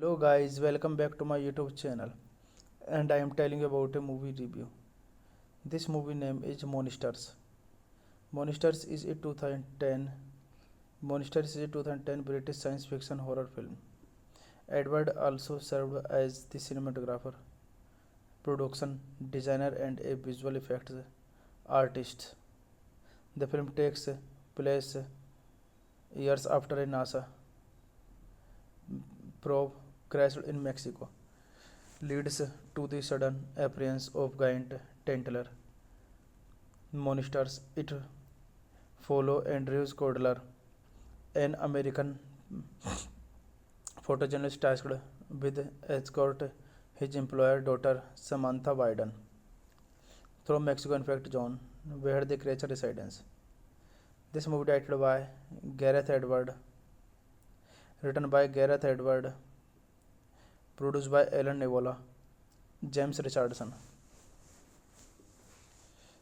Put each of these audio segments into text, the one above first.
Hello guys, welcome back to my YouTube channel, and I am telling you about a movie review. This movie name is Monsters. Monsters is a 2010 Monsters is a 2010 British science fiction horror film. Edward also served as the cinematographer, production designer and a visual effects artist. The film takes place years after a NASA probe crashed in Mexico, leads to the sudden appearance of giant tentacular monsters. It follows Andrews Cordler, an American photojournalist tasked with escort his employer daughter Samantha Biden through Mexico infect zone where the creature resides. This movie directed by Gareth Edward, written by Gareth Edward, produced by Alan Nevola, James Richardson.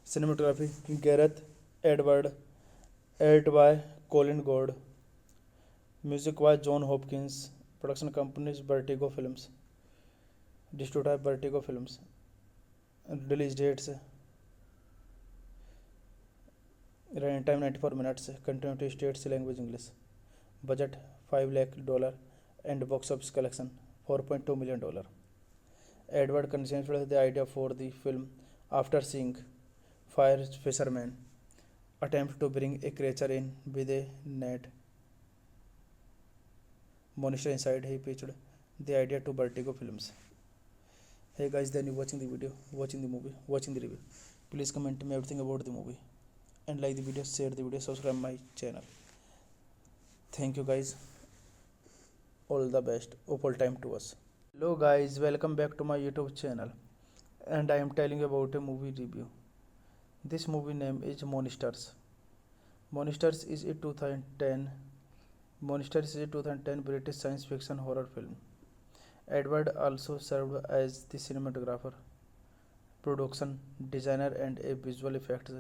Cinematography Gareth Edward, edited by Colin Gord. Music by John Hopkins. Production company is Vertigo Films. Distributed by Vertigo Films. Release dates running time 94 minutes. Continuity states language English. Budget $5 lakh and box office collection $4.2 million. Edward conceived the idea for the film after seeing Fire Fisherman attempt to bring a creature in with a net monster inside. He pitched the idea to Vertigo Films. Hey guys, then you watching the video, watching the movie, watching the review. Please comment me everything about the movie and like the video, share the video, subscribe my channel. Thank you guys. All the best. Opal time to us. Hello guys, welcome back to my YouTube channel, and I am telling you about a movie review. This movie name is Monsters. Monsters is a 2010 British science fiction horror film. Edward also served as the cinematographer, production designer and a visual effects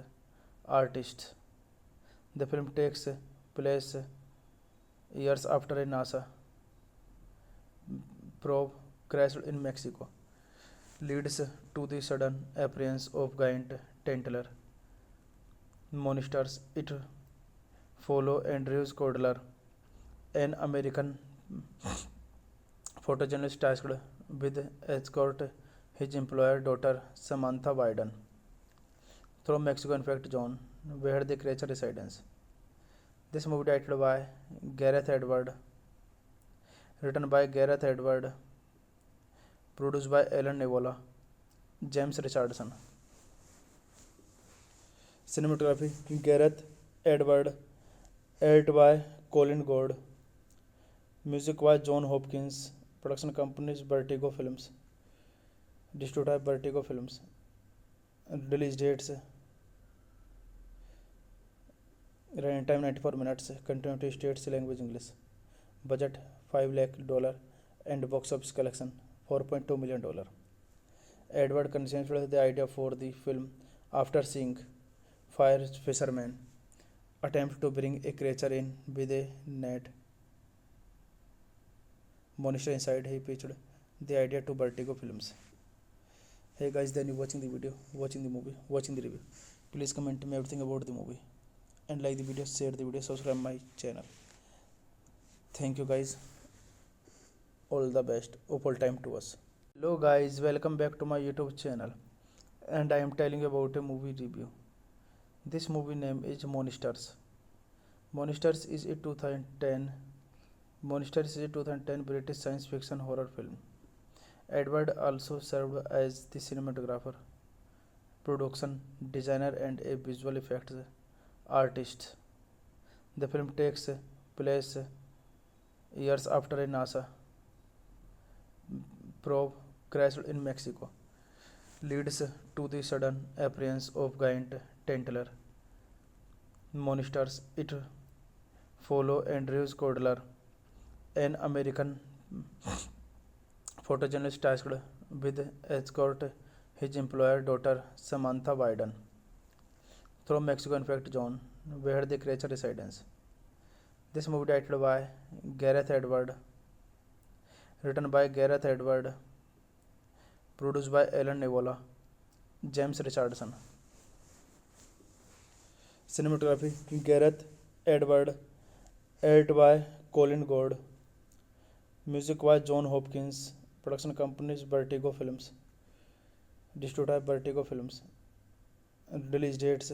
artist. The film takes place years after a NASA probe crashed in Mexico, leads to the sudden appearance of giant tentacular monsters. It follows Andrews Cordler, an American photojournalist tasked with escort his employer daughter Samantha Biden through Mexico infect zone where the creature resides. This movie directed by Gareth Edward, written by Gareth Edward, produced by Alan Nevola, James Richardson. Cinematography Gareth Edward, edited by Colin Gord. Music by John Hopkins. Production company is Vertigo Films. Distributed by Vertigo Films. Release dates Running time 94 minutes. Continuity states language English. Budget $5 lakh and box office collection $4.2 million. Edward conceived the idea for the film after seeing Fire Fisherman attempt to bring a creature in with a net monster inside. He pitched the idea to Vertigo Films. Hey guys, then you watching the video, watching the movie, watching the review. Please comment me everything about the movie and like the video, share the video, subscribe my channel. Thank you guys. All the best. Opal time to us. Hello guys, welcome back to my YouTube channel, and I am telling you about a movie review. This movie name is Monsters. Monsters is a 2010 British science fiction horror film. Edward also served as the cinematographer, production designer and a visual effects artist. The film takes place years after a NASA probe crashed in Mexico, leads to the sudden appearance of giant tentacular monsters. It follows Andrews Cordler, an American photojournalist tasked with escort his employer daughter Samantha Biden through Mexico infect zone where the creature resides. This movie directed by Gareth Edward, written by Gareth Edward, produced by Alan Nevola, James Richardson. Cinematography Gareth Edward, edited by Colin Gord. Music by John Hopkins. Production companies Vertigo Films. Distributed by Vertigo Films. Release dates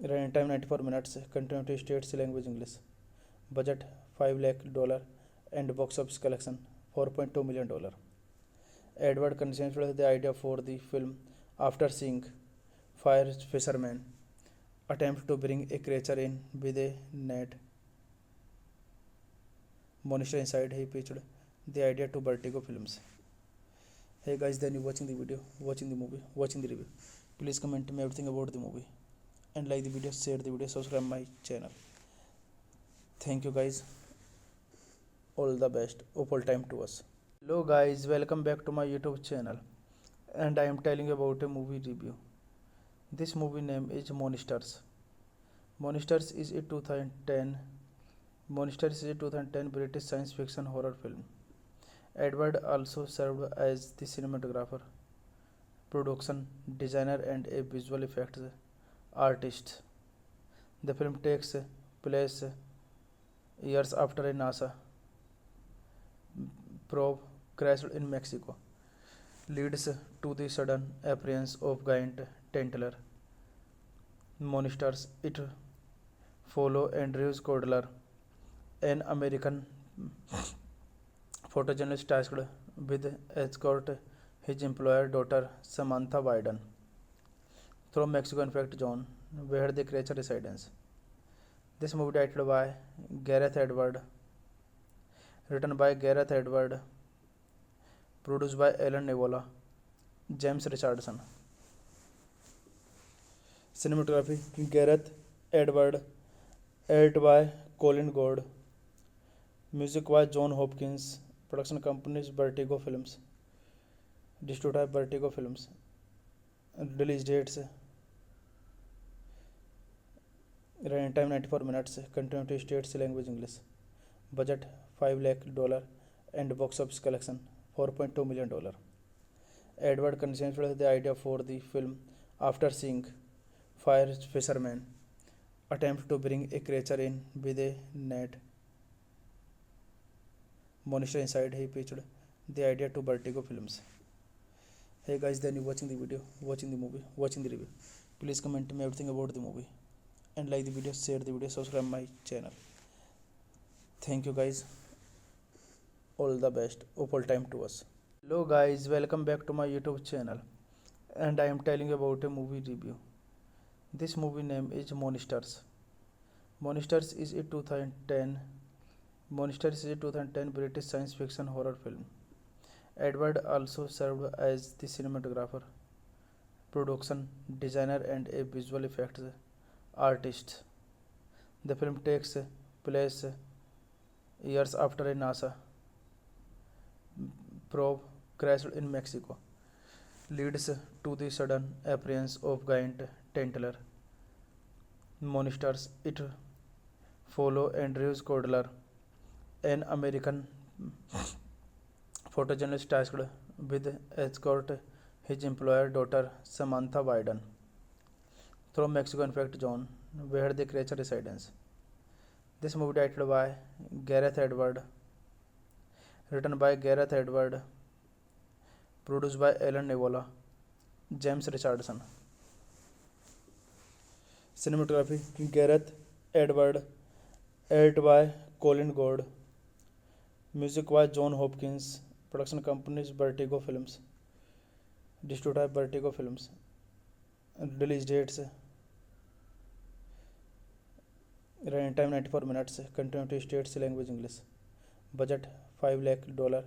running time 94 minutes. Continuity states language English. Budget $5 lakh and box office collection $4.2 million. Edward conceived the idea for the film after seeing Fire Fisherman attempt to bring a creature in with a net monster inside. He pitched the idea to Vertigo Films. Hey guys, then you watching the video, watching the movie, watching the review. Please comment me everything about the movie and like the video, share the video, subscribe my channel. Thank you guys. All the best. Opal time to us. Hello guys, welcome back to my YouTube channel, and I am telling you about a movie review. This movie name is Monsters. Monsters is a 2010 British science fiction horror film. Edward also served as the cinematographer, production designer and a visual effects artist. The film takes place years after a NASA probe crashed in Mexico, leads to the sudden appearance of giant tentacular monsters. It follows Andrews Cordler, an American photojournalist tasked with escort his employer daughter Samantha Biden through Mexico infect zone where the creature resides. This movie directed by Gareth Edward, written by Gareth Edward, produced by Alan Nevola, James Richardson. Cinematography Gareth Edward, edited by Colin Gord. Music by John Hopkins. Production companies Vertigo Films. Distributed by Vertigo Films. Release dates running time 94 minutes. Continuity states language English. Budget $5 lakh and box office collection $4.2 million. Edward conceived the idea for the film after seeing Fire Fisherman attempt to bring a creature in with a net monster inside. He pitched the idea to Vertigo Films. Hey guys, then you watching the video, watching the movie, watching the review. Please comment me everything about the movie and like the video, share the video, subscribe my channel. Thank you guys. All the best. Opal time to us. Hello guys, welcome back to my YouTube channel, and I am telling you about a movie review. This movie name is Monsters. Monsters is a 2010 British science fiction horror film. Edward also served as the cinematographer, production designer and a visual effects artist. The film takes place years after a NASA probe crashed in Mexico, leads to the sudden appearance of giant tentacler monsters. It follows Andrews Cordler, an American photojournalist tasked with escort his employer daughter Samantha Biden through Mexico infect zone where the creature resides. This movie directed by Gareth Edward, written by Gareth Edward, produced by Alan Nevola, James Richardson. Cinematography Gareth Edward, edited by Colin Gord. Music by John Hopkins. Production companies Vertigo Films. Distributed by Vertigo Films. Release dates running time 94 minutes. Continuity states language English. Budget $5 lakh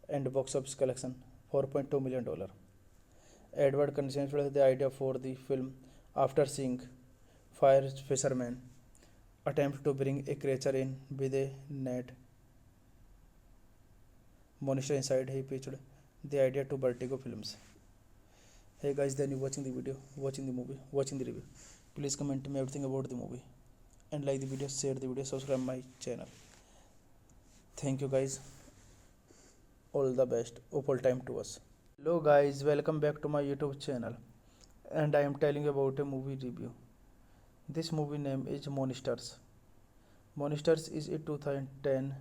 and box office collection $4.2 million. Edward conceived the idea for the film after seeing Fire Fisherman attempt to bring a creature in with a net monster inside. He pitched the idea to Vertigo Films. Hey guys, then you watching the video, watching the movie, watching the review. Please comment me everything about the movie and like the video, share the video, subscribe my channel. Thank you guys. All the best. Opal time to us. Hello guys, welcome back to my YouTube channel, and I am telling you about a movie review. This movie name is Monsters. Monsters is a 2010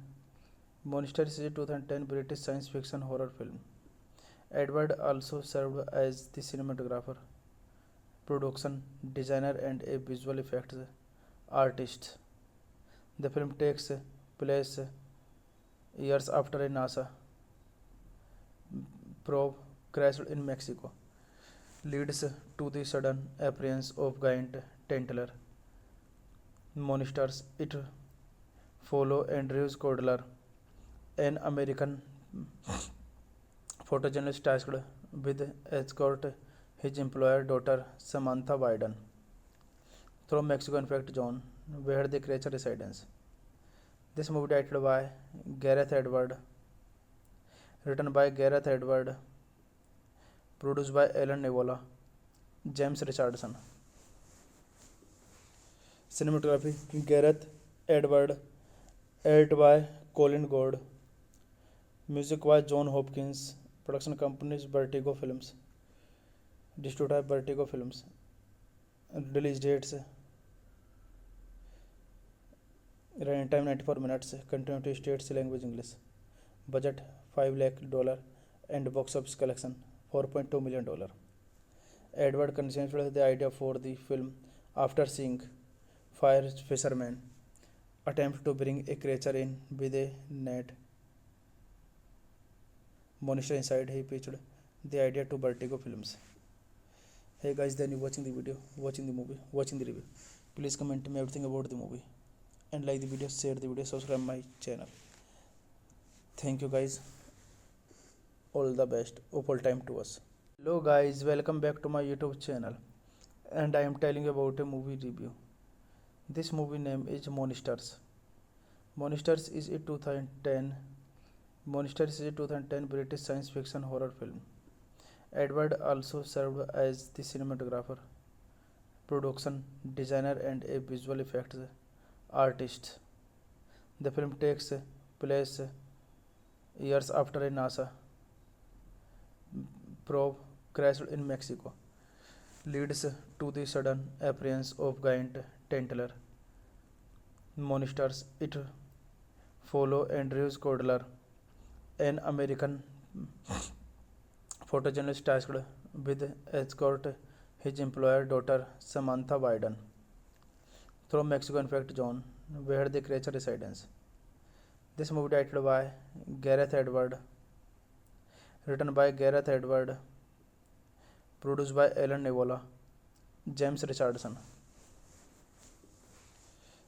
British science fiction horror film. Edward also served as the cinematographer, production designer and a visual effects artist. The film takes place years after a NASA probe crashed in Mexico, leads to the sudden appearance of giant tentacler monsters. It follows Andrews Cordler, an American photojournalist tasked with escort his employer daughter Samantha Biden through Mexico infect zone where the creature resides. This movie directed by Gareth Edward, written by Gareth Edward, produced by Alan Nevola, James Richardson. Cinematography Gareth Edward, edited by Colin Gord. Music by John Hopkins. Production companies Vertigo Films. Distributed by Vertigo Films. Release dates running time 94 minutes. Continuity states language English. Budget $5 lakh and box office collection $4.2 million. Edward conceived the idea for the film after seeing Fire Fisherman attempt to bring a creature in with a net monster inside. He pitched the idea to Vertigo Films. Hey guys, then you watching the video, watching the movie, watching the review. Please comment me everything about the movie and like the video, share the video, subscribe my channel. Thank you guys. All the best. Opal time to us. Hello guys, welcome back to my YouTube channel, and I am telling you about a movie review. This movie name is Monsters. Monsters is a 2010 British science fiction horror film. Edward also served as the cinematographer, production designer and a visual effects artist. The film takes place years after a NASA probe crashed in Mexico, leads to the sudden appearance of giant tentacler monsters. It follows Andrews Cordler, an American photojournalist tasked with escort his employer daughter Samantha Biden through Mexico infect zone where the creature resides. This movie directed by Gareth Edward, written by Gareth Edward, produced by Alan Nevola, James Richardson.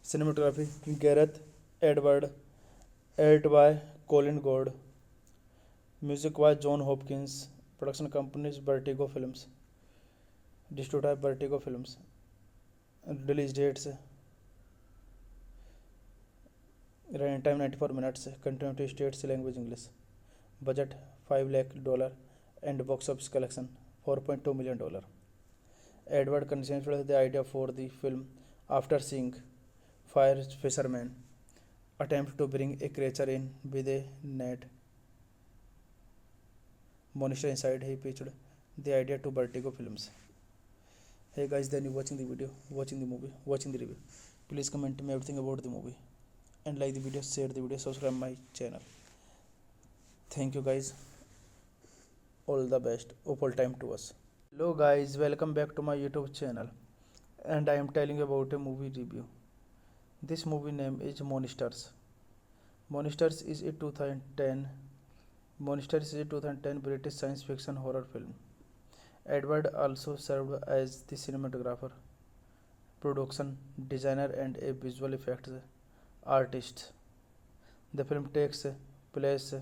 Cinematography Gareth Edward, edited by Colin Gord. Music by John Hopkins. Production companies Vertigo Films. distributed by Vertigo Films. Release dates: running time 94 minutes. Continuity states language English. Budget $5 lakh and box office collection $4.2 million. Edward conceived the idea for the film after seeing fire fishermen attempt to bring a creature in with a net monster inside. He pitched the idea to Vertigo Films. Hey guys, then you watching the video, watching the movie, watching the review. Please comment me everything about the movie and like the video, share the video, subscribe my channel. Thank you guys. All the best. Opal time to us. Hello guys, welcome back to my YouTube channel, and I am telling you about a movie review. This movie name is Monsters. Monsters is a 2010 British science fiction horror film. Edward also served as the cinematographer, production designer and a visual effects artist. The film takes place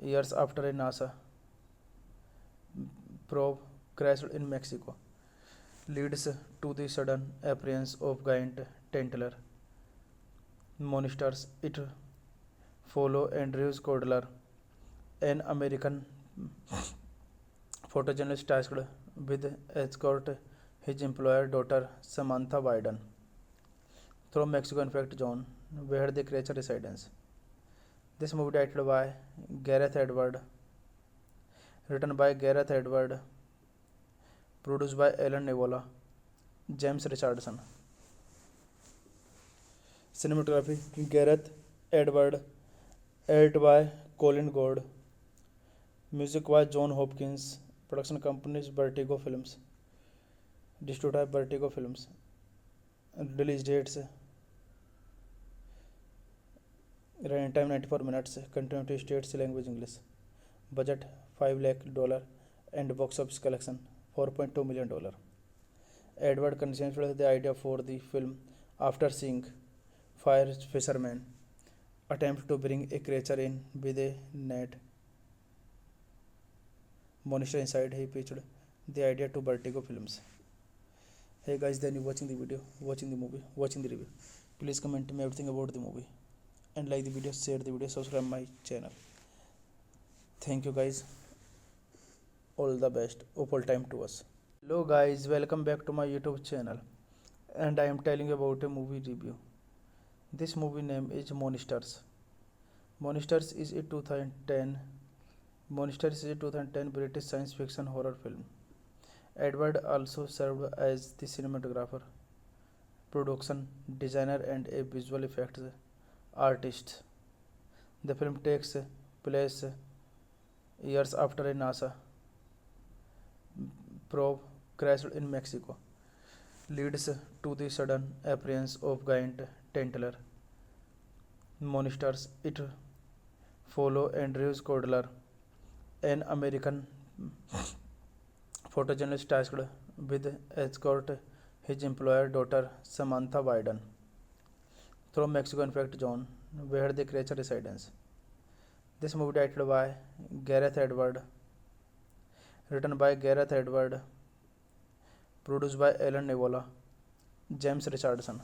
years after a NASA probe crashed in Mexico, leads to the sudden appearance of giant tentacular monsters. It follows Andrews Cordler, an American photojournalist tasked with escort his employer daughter Samantha Biden through Mexico infect zone where the creature resides. This movie directed by Gareth Edward, written by Gareth Edward, produced by Alan Nivola, James Richardson. Cinematography Gareth Edward, edited by Colin Gord. Music by John Hopkins. Production company is Vertigo Films. Distributed by Vertigo Films. Release dates: running time 94 minutes. Continuity states language English. Budget $5 lakh and box office collection $4.2 million. Edward conceived the idea for the film after seeing fire fishermen attempt to bring a creature in with a net monster inside. He pitched the idea to Vertigo Films. Hey guys, then you watching the video, watching the movie, watching the review. Please comment me everything about the movie and like the video, share the video, subscribe my channel. Thank you guys. All the best. Opal time to us. Hello guys, welcome back to my YouTube channel, and I am telling you about a movie review. This movie name is Monsters. Monsters is a 2010 British science fiction horror film. Edward also served as the cinematographer, production designer and a visual effects artist. The film takes place years after a NASA probe crashed in Mexico, leads to the sudden appearance of giant tentacular monsters. It follows Andrews Cordler, an American photojournalist tasked with escort his employer daughter Samantha Biden through Mexico infect zone where the creature resides. This movie directed by Gareth Edward, written by Gareth Edward, produced by Alan Nivola, James Richardson.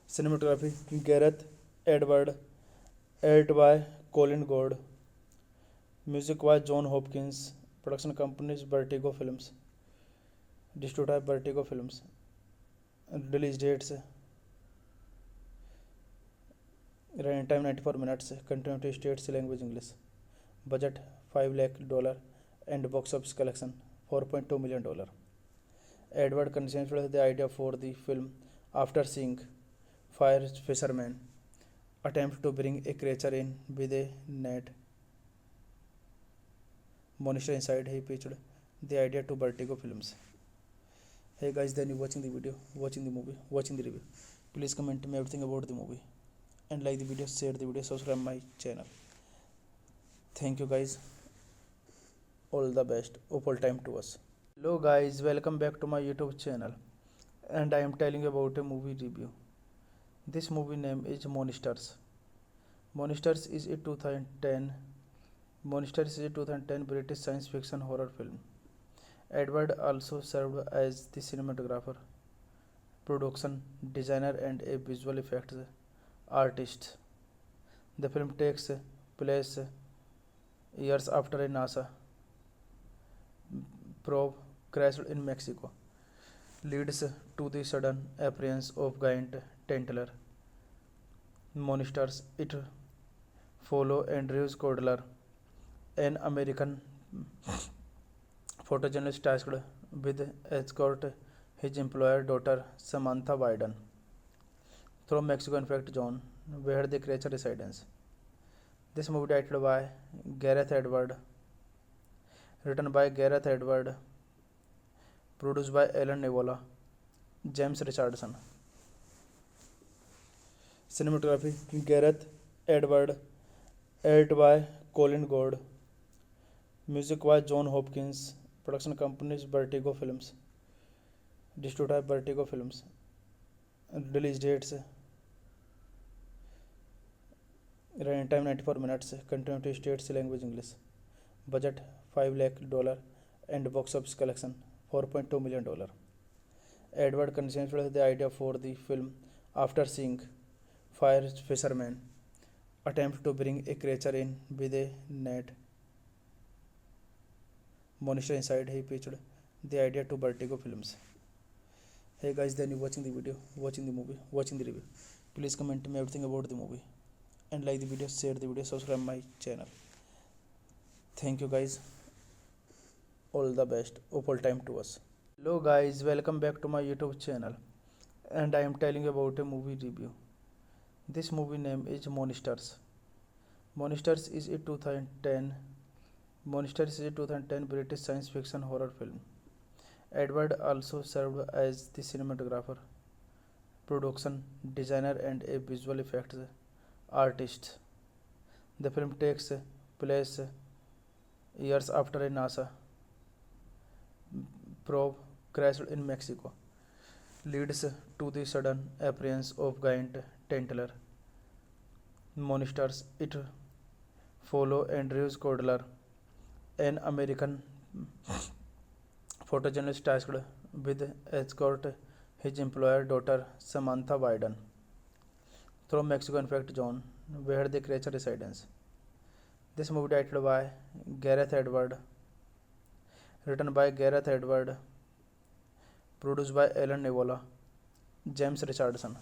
Cinematography Gareth Edward, edited by Colin Gord. Music by John Hopkins. Production company is Vertigo Films. Distributed by Vertigo Films. Release dates: running time 94 minutes. Continuity states language English. Budget $5 lakh and box office collection $4.2 million. Edward conceived the idea for the film after seeing fire fishermen attempt to bring a creature in with a net monster inside. He pitched the idea to Vertigo Films. Hey guys, then you watching the video, watching the movie, watching the review. Please comment me everything about the movie and like the video, share the video, subscribe my channel. Thank you guys. All the best. Opal time to us. Hello guys, welcome back to my YouTube channel, and I am telling you about a movie review. This movie name is Monsters. Monsters is a 2010 British science fiction horror film. Edward also served as the cinematographer, production designer, and a visual effects artist. The film takes place years after a NASA probe crashed in Mexico, leads to the sudden appearance of giant tentacler monsters. It follows Andrews Cordler, an American photojournalist tasked with escort his employer daughter Samantha Biden through Mexico infect zone where the creature resides. This movie directed by Gareth Edward, written by Gareth Edward, produced by Alan Nevola, James Richardson. Cinematography Gareth Edward, edited by Colin Gord. Music by John Hopkins. Production company is Vertigo Films. Distributed by Vertigo Films. Release dates running time 94 minutes. Continuity states language English. Budget $5 lakh and box office collection $4.2 million. Edward conceived the idea for the film after seeing fire fishermen attempt to bring a creature in with a net monster inside. He pitched the idea to Vertigo Films. Hey guys, then you watching the video, watching the movie, watching the review. Please comment me everything about the movie and like the video, share the video, subscribe my channel. Thank you guys. All the best. Opal time to us. Hello guys, welcome back to my YouTube channel, and I am telling you about a movie review. This movie name is Monsters. Monsters is a 2010 British science fiction horror film. Edward also served as the cinematographer, production designer, and a visual effects artist. The film takes place years after a NASA probe crashed in Mexico, leads to the sudden appearance of giant tentacler monsters. It follows Andrews Cordler, an American photojournalist tasked with escort his employer daughter Samantha Biden through Mexico infect zone where the creature resides. This movie directed by Gareth Edward, written by Gareth Edward, produced by Alan Nevola, James Richardson.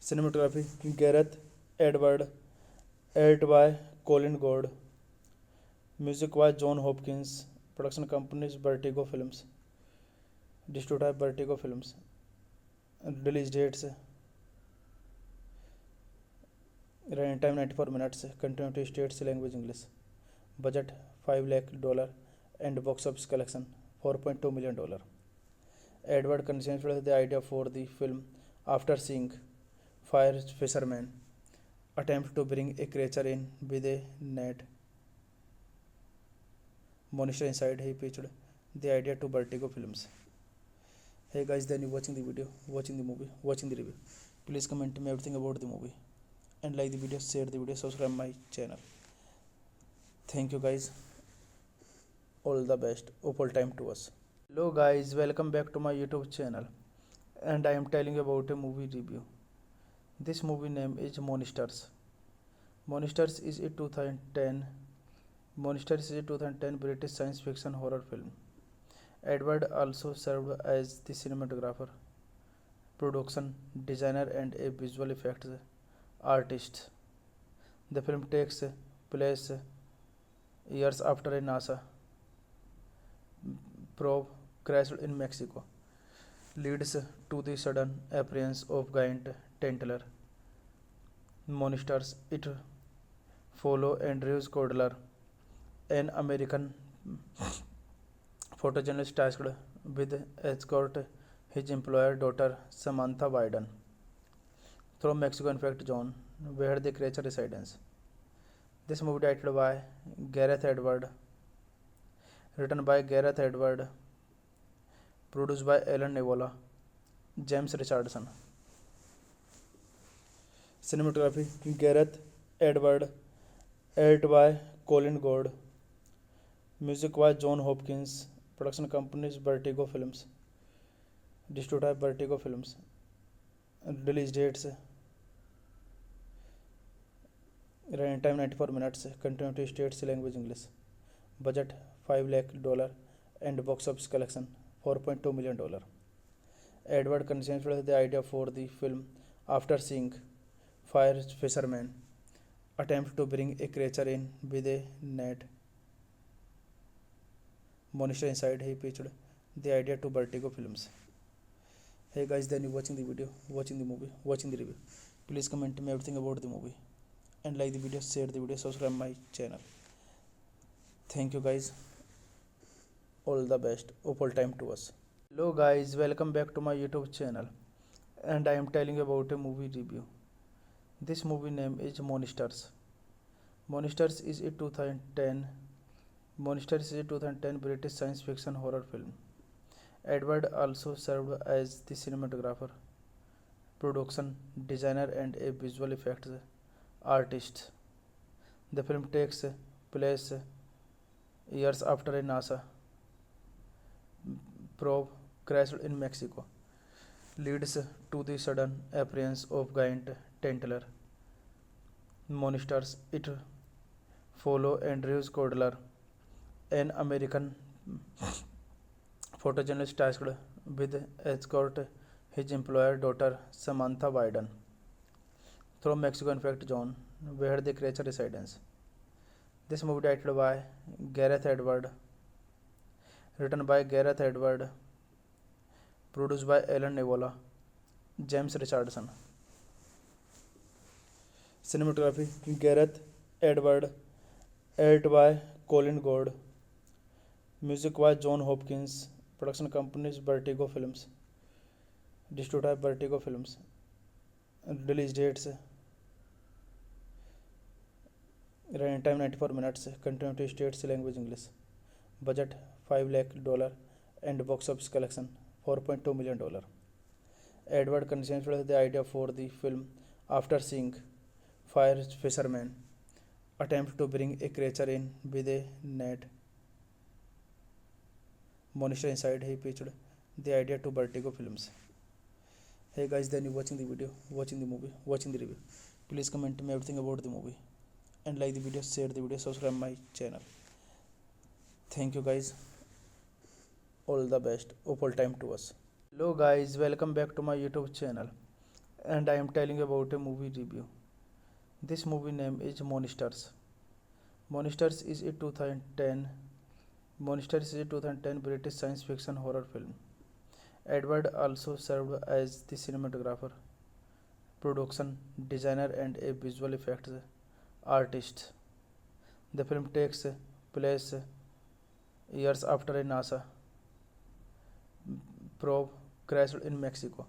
Cinematography Gareth Edward, edited by Colin Gord. Music by John Hopkins. Production company is Vertigo Films. Distributed by Vertigo Films. Release dates running time 94 minutes. Continuity states language English. Budget $5 lakh and box office collection $4.2 million. Edward conceived the idea for the film after seeing fire fishermen attempt to bring a creature in with a net monster inside. He pitched the idea to Vertigo Films. Hey guys, then you watching the video, watching the movie, watching the review. Please comment me everything about the movie and like the video, share the video, subscribe my channel. Thank you guys. All the best. Opal time to us. Hello guys, welcome back to my YouTube channel, and I am telling you about a movie review. This movie name is Monsters. Monsters is a 2010 British science fiction horror film. Edward also served as the cinematographer, production designer, and a visual effects artist. The film takes place years after a NASA probe crashed in Mexico, leads to the sudden appearance of giant tentacler monsters. It follows Andrews Cordler, an American photojournalist tasked with escort his employer daughter Samantha Biden through Mexico infect zone where the creature resides. This movie directed by Gareth Edward, written by Gareth Edward, produced by Alan Nevola, James Richardson. Cinematography Gareth Edward, edited by Colin Gord. Music by John Hopkins. Production company is Vertigo Films. Distributed by Vertigo Films. Release dates: running time 94 minutes. Continuity states language English. Budget $5 lakh and box office collection $4.2 million. Edward conceived the idea for the film after seeing fire fisherman attempt to bring a creature in with a net monster inside. He pitched the idea to Vertigo Films. Hey guys, then you watching the video, watching the movie, watching the review. Please comment me everything about the movie and like the video, share the video, subscribe my channel. Thank you guys. All the best. Opal time to us. Hello guys, welcome back to my YouTube channel, and I am telling you about a movie review. This movie name is Monsters. Monsters is a 2010 British science fiction horror film. Edward also served as the cinematographer, production designer and a visual effects artist. The film takes place years after a NASA probe crashed in Mexico, leads to the sudden appearance of giant tentacular monsters. It follows Andrew Cordler, an American photojournalist tasked with escort his employer daughter Samantha Biden through Mexico infect zone where the creature resides. This movie directed by Gareth Edward, written by Gareth Edward, produced by Alan Nevola, James Richardson. Cinematography Gareth Edward, edited by Colin Gord. Music by John Hopkins. Production company is Vertigo Films. Distributed by Vertigo Films. Release dates: running time 94 minutes. Continuity states language English. Budget $5 lakh and box office collection $4.2 million. Edward conceived the idea for the film after seeing fire fisherman attempt to bring a creature in with a net monster inside. He pitched the idea to Vertigo Films. Hey guys, then you watching the video, watching the movie, watching the review. Please comment me everything about the movie and like the video, share the video, subscribe my channel. Thank you guys. All the best. Opal time to us. Hello guys, welcome back to my YouTube channel, and I am telling you about a movie review. This movie name is Monsters. Monsters is a 2010 British science fiction horror film. Edward also served as the cinematographer, production designer and a visual effects artist. The film takes place years after a NASA probe crashed in Mexico,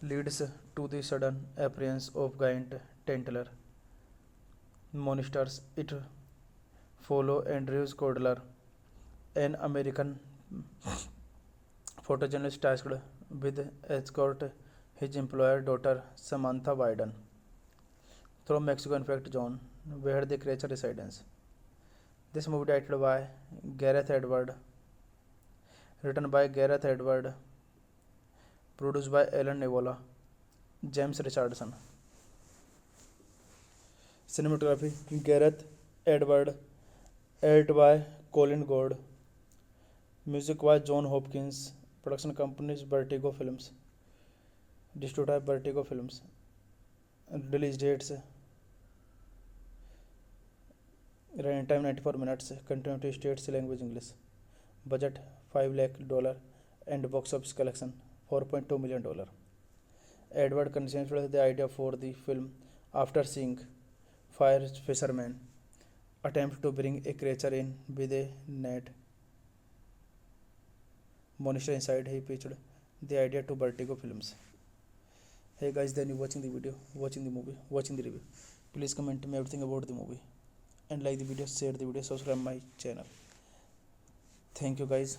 leads to the sudden appearance of giant tentacular monsters. It follows Andrew Cordler, an American photojournalist tasked with escort his employer daughter Samantha Biden through Mexico infect zone where the creature resides. This movie directed by Gareth Edward, written by Gareth Edward, produced by Alan Nevola, James Richardson. Cinematography Gareth Edward, edited by Colin Gord. Music by John Hopkins. Production company is Vertigo Films. Distributed by Vertigo Films. Release dates: running time 94 minutes. Continuity states language English. Budget $5 lakh and box office collection $4.2 million. Edward conceived the idea for the film after seeing fire fisherman attempt to bring a creature in with a net monster inside. He pitched the idea to Vertigo Films. Hey guys, then you watching the video, watching the movie, watching the review. Please comment me everything about the movie and like the video, share the video, subscribe my channel. Thank you guys.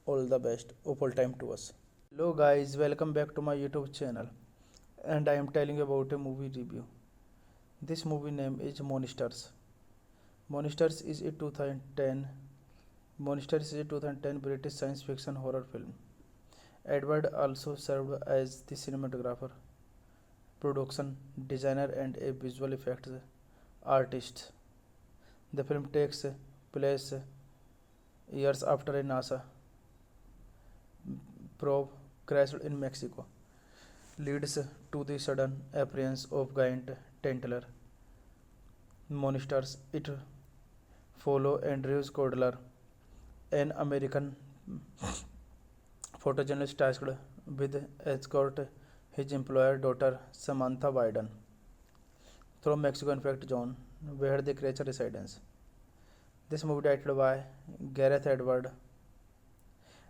All the best. Opal time to us. Hello guys, welcome back to my YouTube channel, and I am telling you about a movie review. This movie name is Monsters. Monsters is a 2010 Monsters is a 2010 British science fiction horror film. Edward also served as the cinematographer, production designer, and a visual effects artist. The film takes place years after a NASA probe crashed in Mexico, leads to the sudden appearance of giant tentacular monsters. It follow Andrew Cordler, an American photojournalist tasked with escort his employer daughter Samantha Biden through Mexico infect zone where the creature resides. This movie directed by Gareth Edward,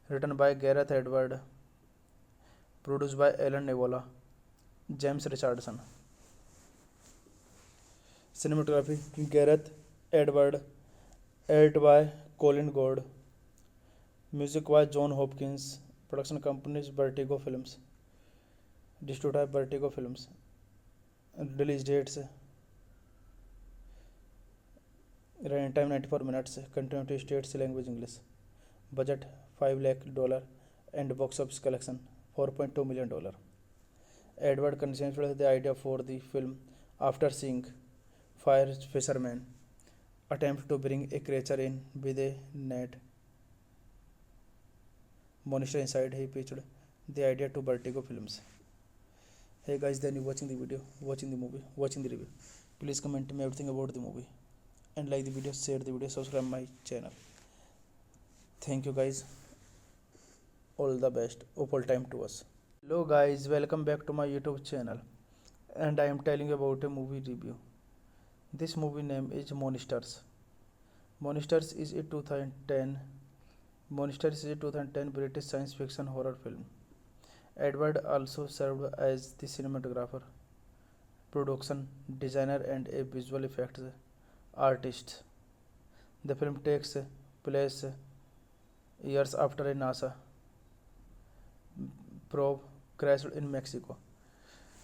written by Gareth Edward, produced by Alan Nevola, James Richardson. Cinematography Gareth Edward, edited by Colin Gord. Music by John Hopkins. Production companies Vertigo Films. Distributed by Vertigo Films. Release dates running time 94 minutes. Continuity states language English. Budget $5 lakh and box office collection $4.2 million. Edward conceived the idea for the film after seeing Fire Fisherman attempt to bring a creature in with a net monster inside. He pitched the idea to Vertigo Films. Hey guys, then you watching the video, watching the movie, watching the review. Please comment me everything about the movie and like the video, share the video, subscribe my channel. Thank you guys. All the best. Opal time to us. Hello guys, welcome back to my YouTube channel, and I am telling you about a movie review. This movie name is Monsters. Monsters is a 2010 British science fiction horror film. Edward also served as the cinematographer, production designer, and a visual effects artist. The film takes place years after a NASA probe crashed in Mexico,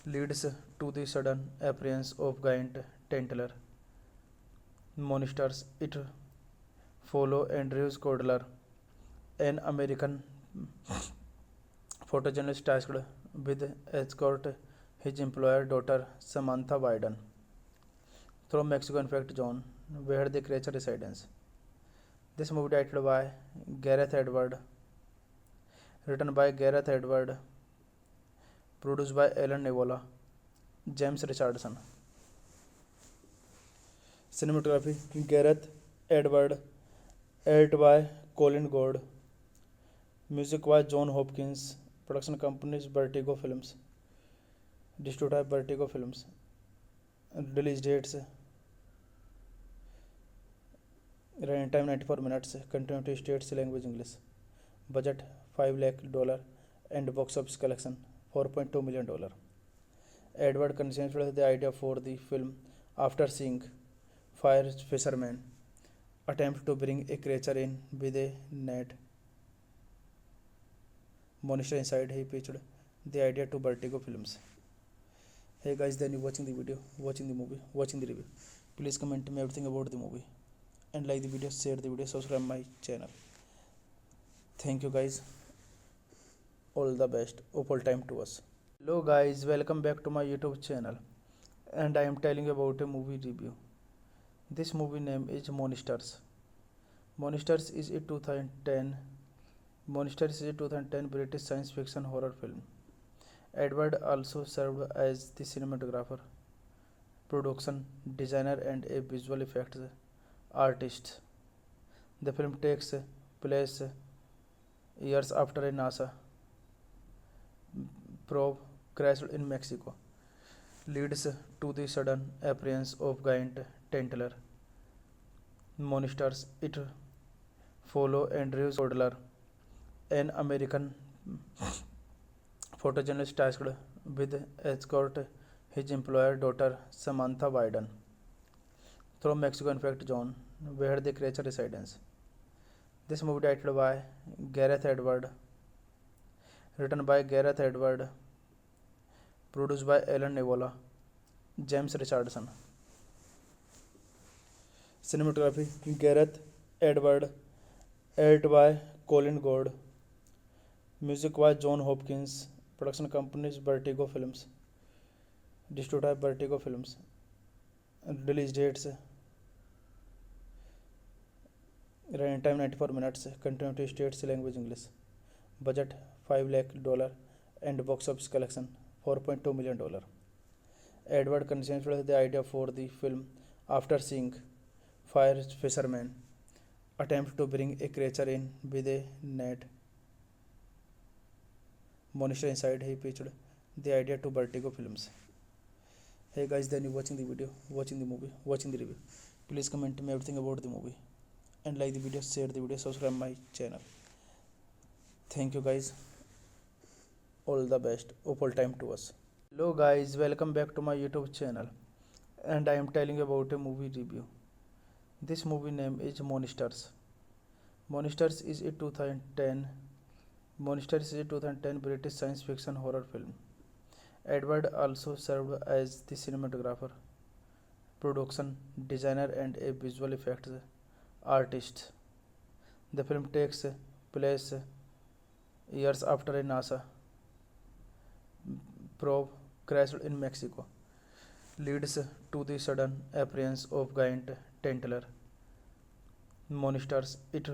leads to the sudden appearance of giant tentacular monsters. It follow Andrew Cordler, an American photojournalist tasked with escort his employer daughter Samantha Biden through Mexico infect zone where the creature resides. This movie directed by Gareth Edward, written by Gareth Edward, produced by Alan Nevola, James Richardson. Cinematography Gareth Edward, edited by Colin Gord. Music by John Hopkins. Production companies Vertigo Films. Distributed by Vertigo Films. Release dates running time 94 minutes. Continuity states language English. Budget $5 lakh and box office collection $4.2 million. Edward conceived the idea for the film after seeing Fire Fisherman attempt to bring a creature in with a net monster inside. He pitched the idea to Vertigo Films. Hey guys, then you watching the video, watching the movie, watching the review. Please comment me everything about the movie and like the video, share the video, subscribe my channel. Thank you guys. All the best. Opal time to us. Hello guys, welcome back to my YouTube channel, and I am telling you about a movie review. This movie name is Monsters. Monsters is a 2010 British science fiction horror film. Edward also served as the cinematographer, production designer, and a visual effects artist. The film takes place years after a NASA probe crashed in Mexico, leads to the sudden appearance of giant tentacular monsters. It follow Andrew Cordler, an American photojournalist tasked with escort his employer daughter Samantha Biden through Mexico infect zone where the creature resides. This movie directed by Gareth Edward, written by Gareth Edward, produced by Alan Nevola, James Richardson. Cinematography Gareth Edward, edited by Colin Gord, music by John Hopkins, production companies Vertigo Films, distributed by Vertigo Films, release dates running time 94 minutes, continuity states language English, budget $5 lakh and box office collection $4.2 million. Edward conceived the idea for the film after seeing fire fishermen attempt to bring a creature in with a net monster inside. He pitched the idea to Vertigo Films. Hey guys, then you watching the video, watching the movie, watching the review. Please comment me everything about the movie and like the video, share the video, subscribe my channel. Thank you guys. All the best. Opal time to us. Hello guys, welcome back to my YouTube channel, and I am telling you about a movie review. This movie name is Monsters. Monsters is a 2010 British science fiction horror film. Edward also served as the cinematographer, production designer and a visual effects artist. The film takes place years after a NASA probe crashed in Mexico, leads to the sudden appearance of giant tentacular monsters. It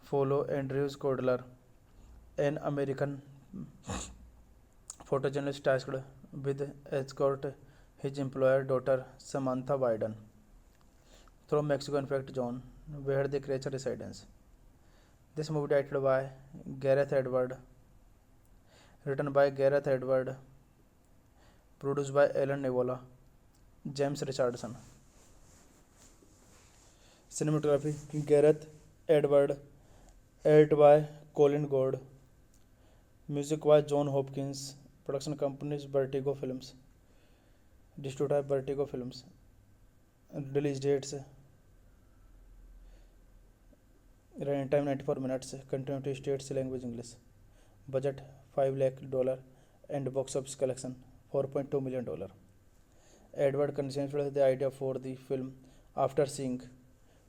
follows Andrew Cordler, an American photojournalist tasked with escort his employer daughter Samantha Biden through Mexico infect zone where the creature resides. This movie directed by Gareth Edward, written by Gareth Edward, produced by Alan Nevola, James Richardson. Cinematography Gareth Edward, edited by Colin Gord, music by John Hopkins, production companies Vertigo Films, distributed by Vertigo Films, release dates running time 94 minutes, continuity states language English, budget $5 lakh and box office collection $4.2 million. Edward conceived the idea for the film after seeing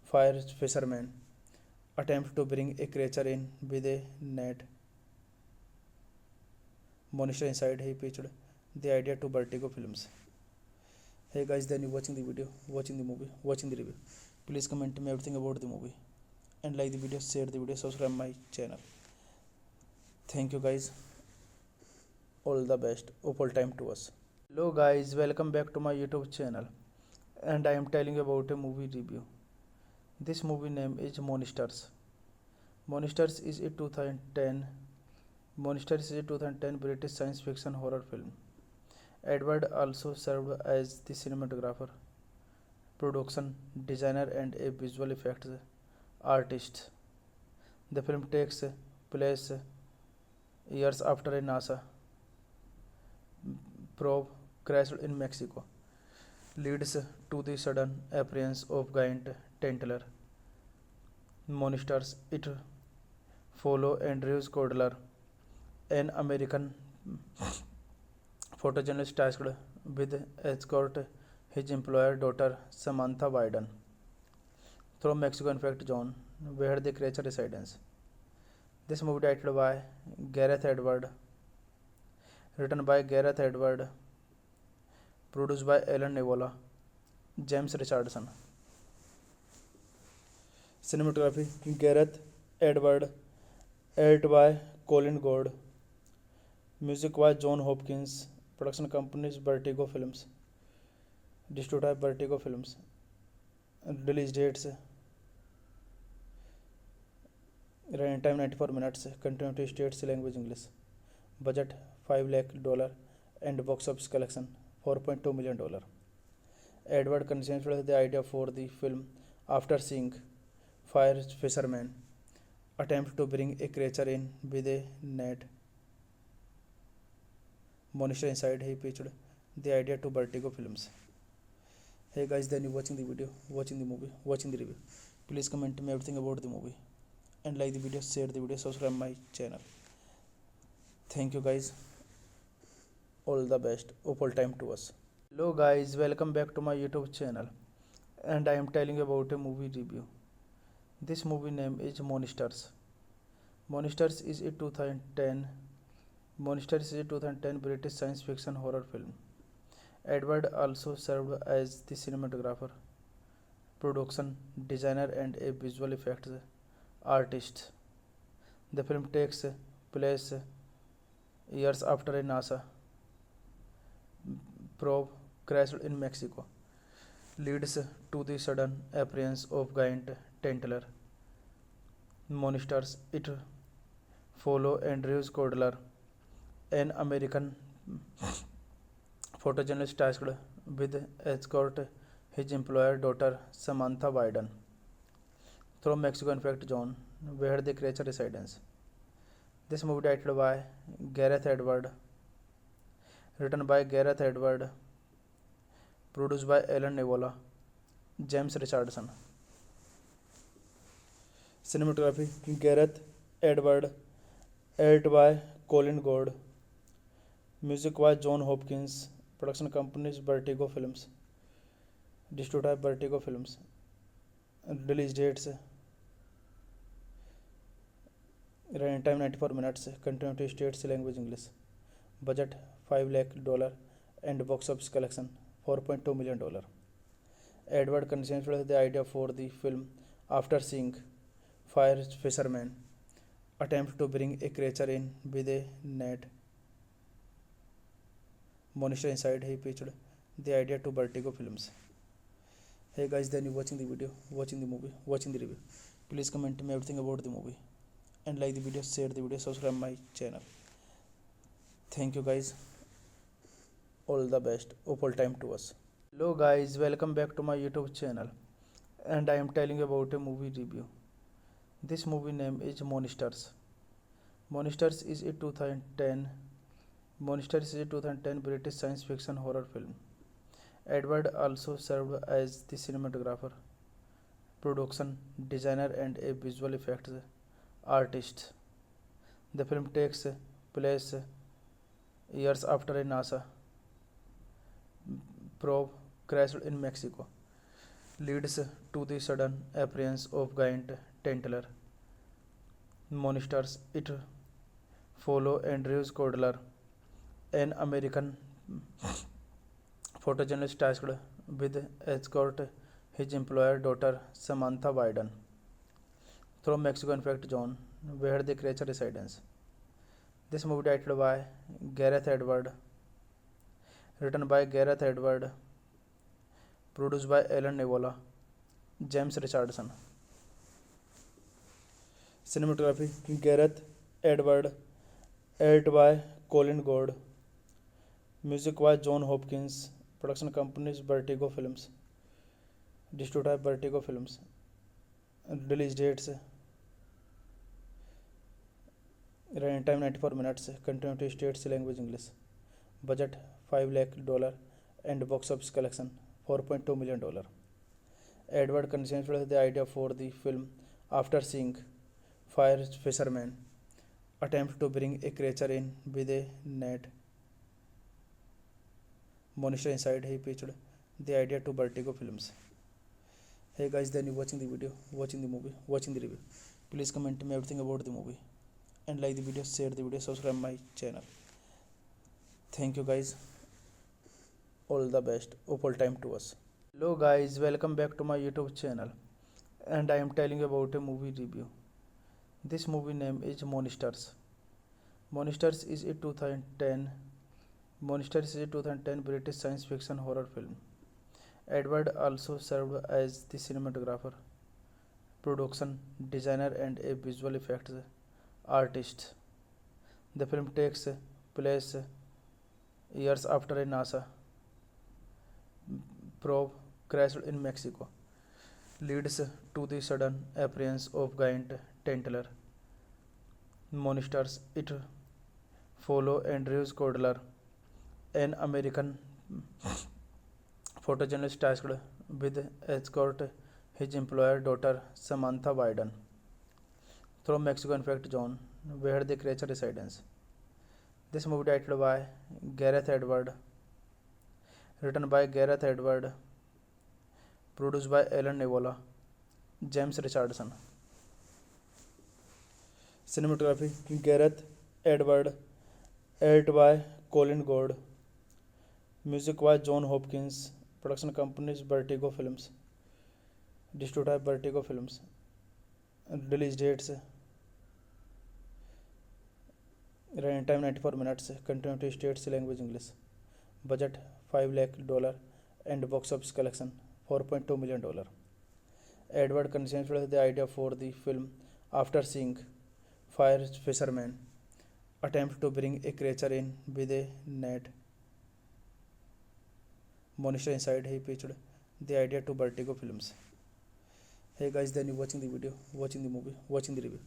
fire fishermen attempt to bring a creature in with a net monster inside. He pitched the idea to Vertigo Films. Hey guys, then you watching the video, watching the movie, watching the review. Please comment me everything about the movie and like the video, share the video, subscribe my channel. Thank you guys. All the best. Opal time to us. Hello guys, welcome back to my YouTube channel, and I am telling you about a movie review. This movie name is Monsters. Monsters is a 2010 British science fiction horror film. Edward also served as the cinematographer, production designer and a visual effects artist. The film takes place years after a NASA probe crashed in Mexico, leads to the sudden appearance of giant tentacular monsters. It follows Andrew Cordler, an American photojournalist tasked with escort his employer daughter Samantha Biden through Mexico infect zone where the creature resides. This movie directed by Gareth Edward, written by Gareth Edward, produced by Alan Nevola, James Richardson. Cinematography Gareth Edward, edited by Colin Gord, music by John Hopkins, production companies Vertigo Films, distributed by Vertigo Films, release dates running time 94 minutes, continuity states language English, budget $5 lakh and box office collection $4.2 million. Edward conceived the idea for the film after seeing fire fishermen attempt to bring a creature in with a net monster inside. He pitched the idea to Vertigo Films. Hey guys, then you watching the video, watching the movie, watching the review. Please comment me everything about the movie and like the video, share the video, subscribe my channel. Thank you guys. All the best. Opal time to us. Hello guys, welcome back to my YouTube channel, and I am telling you about a movie review. This movie name is Monsters. Monsters is a 2010 Monsters is a 2010 British science fiction horror film. Edward also served as the cinematographer, production designer and a visual effects artist. The film takes place years after a NASA probe crashed in Mexico, leads to the sudden appearance of giant tentacular monsters. It follows Andrews Cordler, an American photojournalist tasked with escort his employer daughter Samantha Biden through Mexico infect zone where the creature resides. This movie directed by Gareth Edward, written by Gareth Edward, produced by Alan Nevola, James Richardson. Cinematography Gareth Edward, edited by Colin Gord. Music by John Hopkins. Production companies Vertigo Films. Distributed by Vertigo Films. Release dates running time 94 minutes. Continuity states language English. Budget $5 lakh and box office collection $4.2 million. Edward conceived the idea for the film after seeing Fire Fisherman attempt to bring a creature in with a net monster inside. He pitched the idea to Vertigo Films. Hey guys, then you watching the video, watching the movie, watching the review. Please comment me everything about the movie and like the video, share the video, subscribe my channel. Thank you guys. All the best. Opal time to us. Hello guys, welcome back to my YouTube channel, and I am telling you about a movie review. This movie name is Monsters. Monsters is a 2010 British science fiction horror film. Edward also served as the cinematographer, production designer and a visual effects artist. The film takes place years after a NASA probe crashed in Mexico, leads to the sudden appearance of giant tentacular monsters. It follows Andrews Cordler, an American photojournalist tasked with escort his employer daughter Samantha Biden through Mexico infect zone where the creature resides. This movie directed by Gareth Edward, written by Gareth Edward, produced by Alan Nevola, James Richardson. Cinematography Gareth Edward, edited by Colin Gord. Music by John Hopkins. Production companies Vertigo Films. Distributed by Vertigo Films. Release dates running time 94 minutes. Continuity states language English. Budget $5 lakh and box office collection $4.2 million. Edward conceived the idea for the film after seeing Fire Fisherman attempt to bring a creature in with a net monster inside. He pitched the idea to Vertigo Films. Hey guys, then you watching the video, watching the movie, watching the review. Please comment me everything about the movie and like the video, share the video, subscribe my channel. Thank you guys. All the best. Opal time to us. Hello guys, welcome back to my YouTube channel, and I am telling you about a movie review. This movie name is Monsters. Monsters is a 2010 British science fiction horror film. Edward also served as the cinematographer, production designer and a visual effects artist. The film takes place years after a NASA probe crashed in Mexico, leads to the sudden appearance of giant tentacular monsters. It follows Andrews Cordler, an American photojournalist tasked with escort his employer daughter Samantha Biden through Mexico infect zone where the creature resides. This movie directed by Gareth Edward, written by Gareth Edward, Produced by Alan Nevola, James Richardson. Cinematography Gareth Edward, edited by Colin Gord. Music by John Hopkins. Production companies Vertigo Films. Distributed by Vertigo Films. Release dates running time 94 minutes. Continuity states language English. Budget $5 lakh and box office collection $4.2 million. Edward conceived the idea for the film after seeing fire fishermen attempt to bring a creature in with a net monster inside. He pitched the idea to Vertigo Films. Hey guys, then you watching the video, watching the movie, watching the review.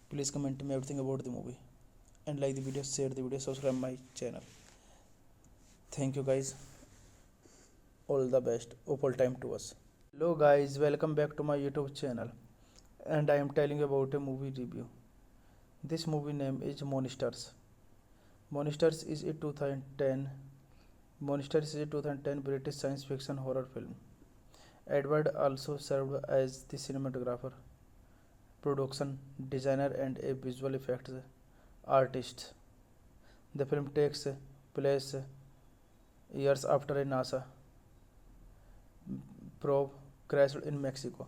Please comment me everything about the movie and like the video, share the video, subscribe my channel. Thank you guys. All the best. Opal time to us. Hello guys, welcome back to my YouTube channel, and I am telling you about a movie review. This movie name is Monsters. Monsters is a 2010 British science fiction horror film. Edward also served as the cinematographer, production designer and a visual effects artist. The film takes place years after a NASA probe crashed in Mexico,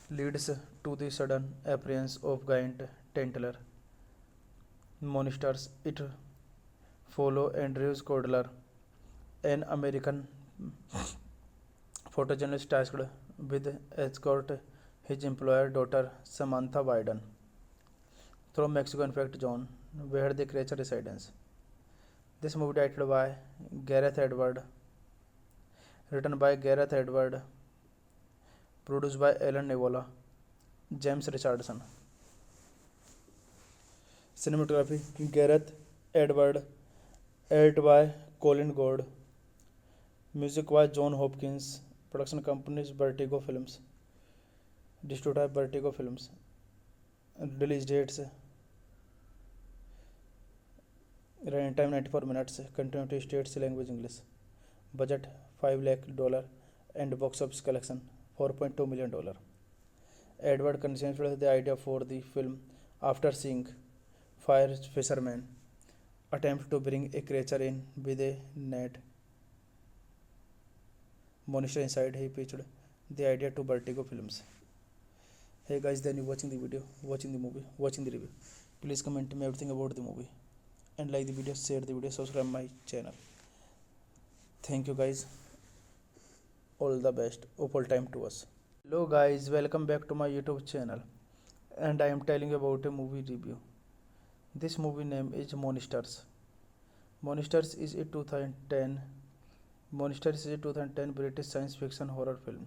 leads to the sudden appearance of giant tentacular monsters. It follows Andrews Cordler, an American photojournalist tasked with escort his employer daughter Samantha Biden through Mexico infect zone where the creature resides. This movie directed by Gareth Edward, written by Gareth Edward, produced by Alan Nevola, James Richardson. Cinematography Gareth Edward, edited by Colin Gord. Music by John Hopkins. Production companies Vertigo Films. Distributed by Vertigo Films. Release dates running time 94 minutes. Continuity states language English. Budget $5 lakh and box office collection $4.2 million. Edward conceived the idea for the film after seeing fire fishermen attempt to bring a creature in with a net monster inside. He pitched the idea to Vertigo Films. Hey guys, then you watching the video, watching the movie, watching the review. Please comment me everything about the movie and like the video, share the video, subscribe my channel. Thank you guys. All the best. Opal time to us. Hello guys, welcome back to my YouTube channel, and I am telling you about a movie review. This movie name is Monsters. Monsters is a 2010 British science fiction horror film.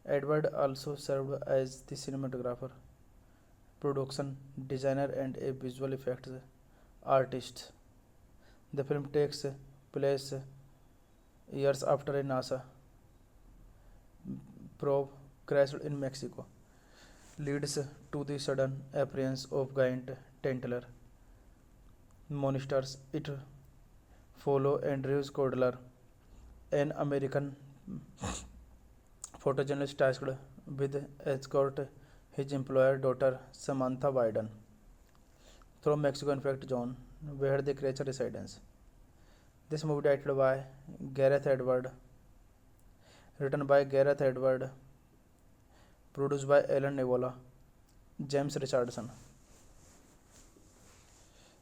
Edward also served as the cinematographer, production designer and a visual effects artist. The film takes place years after a NASA probe crashed in Mexico, leads to the sudden appearance of giant tentacular monsters. It follows Andrews Cordler, an American photojournalist tasked with escort his employer daughter Samantha Biden through Mexico infect zone where the creature resides. This movie directed by Gareth Edward, written by Gareth Edward, produced by Alan Nevola, James Richardson.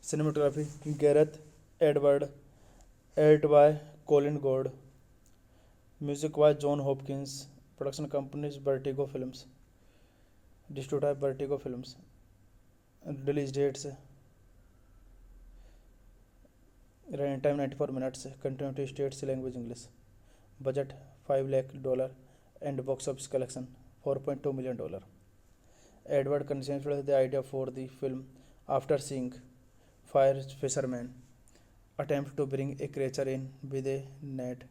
Cinematography Gareth Edward, edited by Colin Gord. Music by John Hopkins. Production companies Vertigo Films. Distributed by Vertigo Films. Release dates running time 94 minutes. Continuity states language English. Budget $5 lakh and box office collection $4.2 million. Edward conceived the idea for the film after seeing fire fishermen attempt to bring a creature in with a net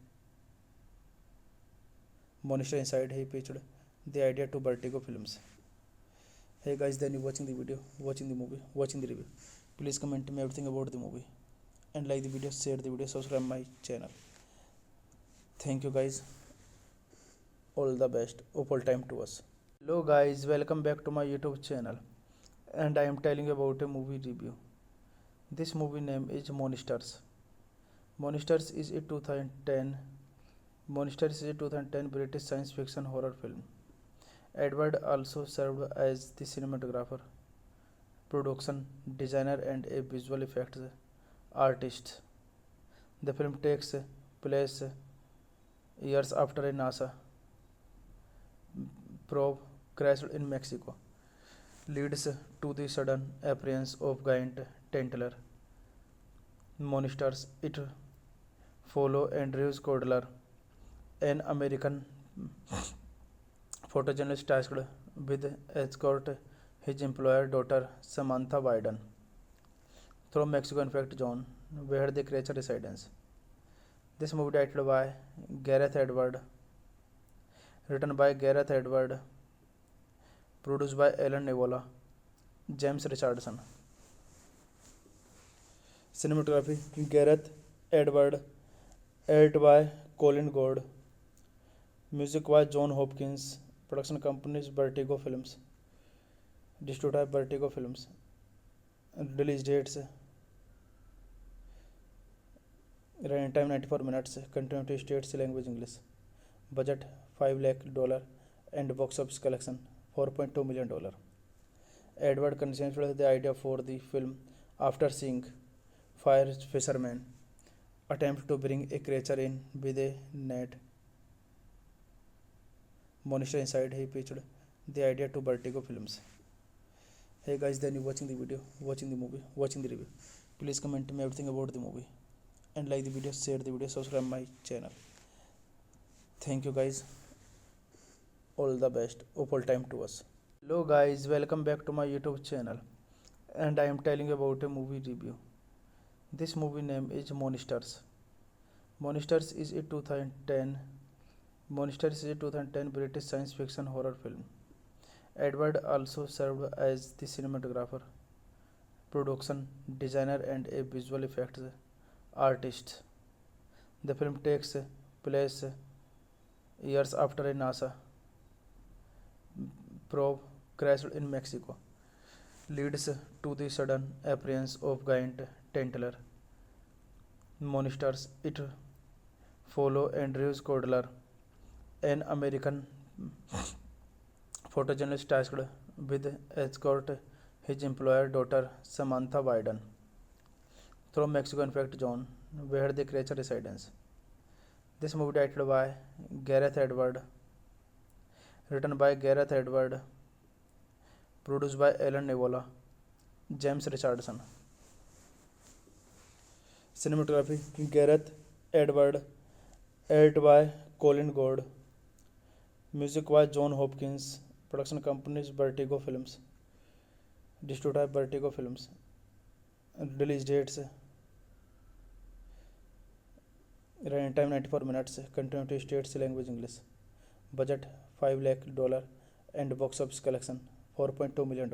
monster inside. He pitched the idea to Vertigo Films. Hey guys, then you watching the video, watching the movie, watching the review. Please comment me everything about the movie and like the video, share the video, subscribe my channel. Thank you guys. all the best opal time to us. Hello guys, welcome back to my YouTube channel, and I am telling you about a movie review. This movie name is Monsters. Monsters is a 2010 Monsters is a 2010 British science fiction horror film. Edward also served as the cinematographer, production designer and a visual effects artist. The film takes place years after a NASA probe crashed in Mexico, leads to the sudden appearance of giant tentacular monsters. It follows Andrew Cordler, an American photojournalist tasked with escort his employer daughter Samantha Biden through Mexico infect zone where the creature resides. This movie directed by Gareth Edward, written by Gareth Edward, produced by Alan Nevola, James Richardson. Cinematography Gareth Edward, edited by Colin Gord. Music by John Hopkins. Production companies Vertigo Films. Distributed by Vertigo Films. Release dates running time 94 minutes. Continuity states language English. Budget $5 lakh and box office collection $4.2 million. Edward conceived the idea for the film after seeing fire fishermen attempt to bring a creature in with a net monster inside. He pitched the idea to Vertigo Films. Hey guys, then you watching the video, watching the movie, watching the review. Please comment me everything about the movie and like the video, share the video, subscribe my channel. Thank you guys. All the best. Opal time to us. Hello guys, welcome back to my YouTube channel, and I am telling you about a movie review. This movie name is Monsters. Monsters is a 2010 British science fiction horror film. Edward also served as the cinematographer, production designer and a visual effects artist. The film takes place years after a NASA probe crashed in Mexico, leads to the sudden appearance of giant tentacular monsters. It follows Andrew Cordler, an American photojournalist tasked with escort his employer daughter Samantha Biden through Mexico infect zone where the creature resides. This movie directed by Gareth Edward, written by Gareth Edward, produced by Alan Nevola, James Richardson. Cinematography Gareth Edward, edited by Colin Gord. Music by John Hopkins. Production companies Vertigo Films. Distributed by Vertigo Films. Release dates running time 94 minutes. Continuity states language English. Budget $5 lakh and box office collection $4.2 million.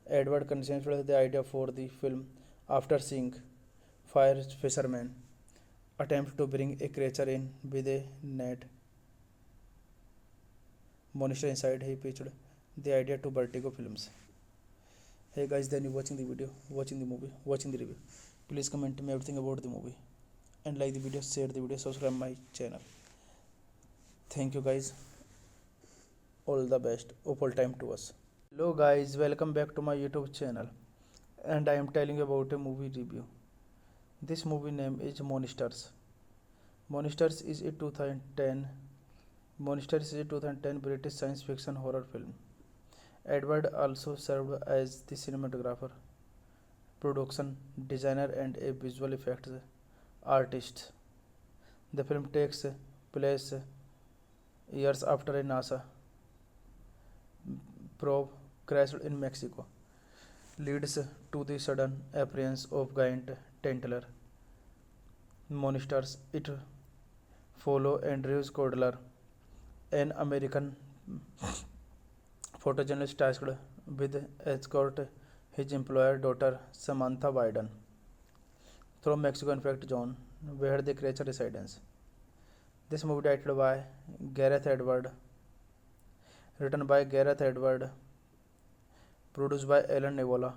Edward conceived the idea for the film after seeing fire fishermen attempt to bring a creature in with a net monster inside. He pitched the idea to Vertigo Films. Hey guys, then you watching the video, watching the movie, watching the review. Please comment me everything about the movie and like the video, share the video, subscribe my channel. Thank you guys. All the best. Opal time to us. Hello guys, welcome back to my YouTube channel, and I am telling you about a movie review. This movie name is Monsters. Monsters is a 2010 British science fiction horror film. Edward also served as the cinematographer, production designer and a visual effects artist. The film takes place years after a NASA probe crashed in Mexico, leads to the sudden appearance of giant tentacular monsters. It follows Andrew Cordler, an American photojournalist tasked with escort his employer daughter Samantha Biden through Mexico infect zone where the creature resides. This movie directed by Gareth Edward, written by Gareth Edward, produced by Alan Nevola,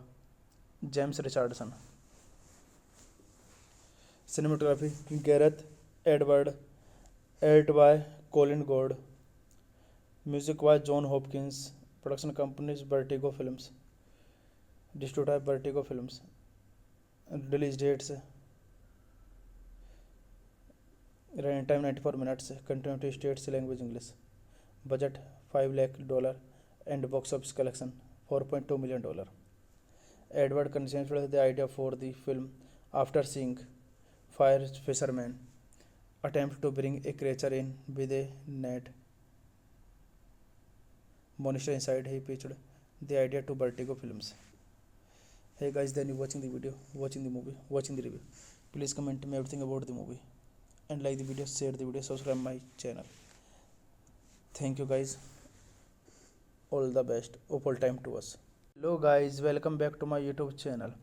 James Richardson. Cinematography Gareth Edward, edited by Colin Gord. Music by John Hopkins. Production companies Vertigo Films. Distributed by Vertigo Films. Release dates running time 94 minutes. Continuity states language English. Budget $5 lakh and box office collection $4.2 million. Edward conceived the idea for the film after seeing Fire Fisherman attempt to bring a creature in with a net monster inside. He pitched the idea to Vertigo Films. Hey guys, then you watching the video, watching the movie, watching the review. Please comment me everything about the movie and like the video, share the video, subscribe my channel. Thank you guys. All the best. All time to us. Hello guys, welcome back to my YouTube channel,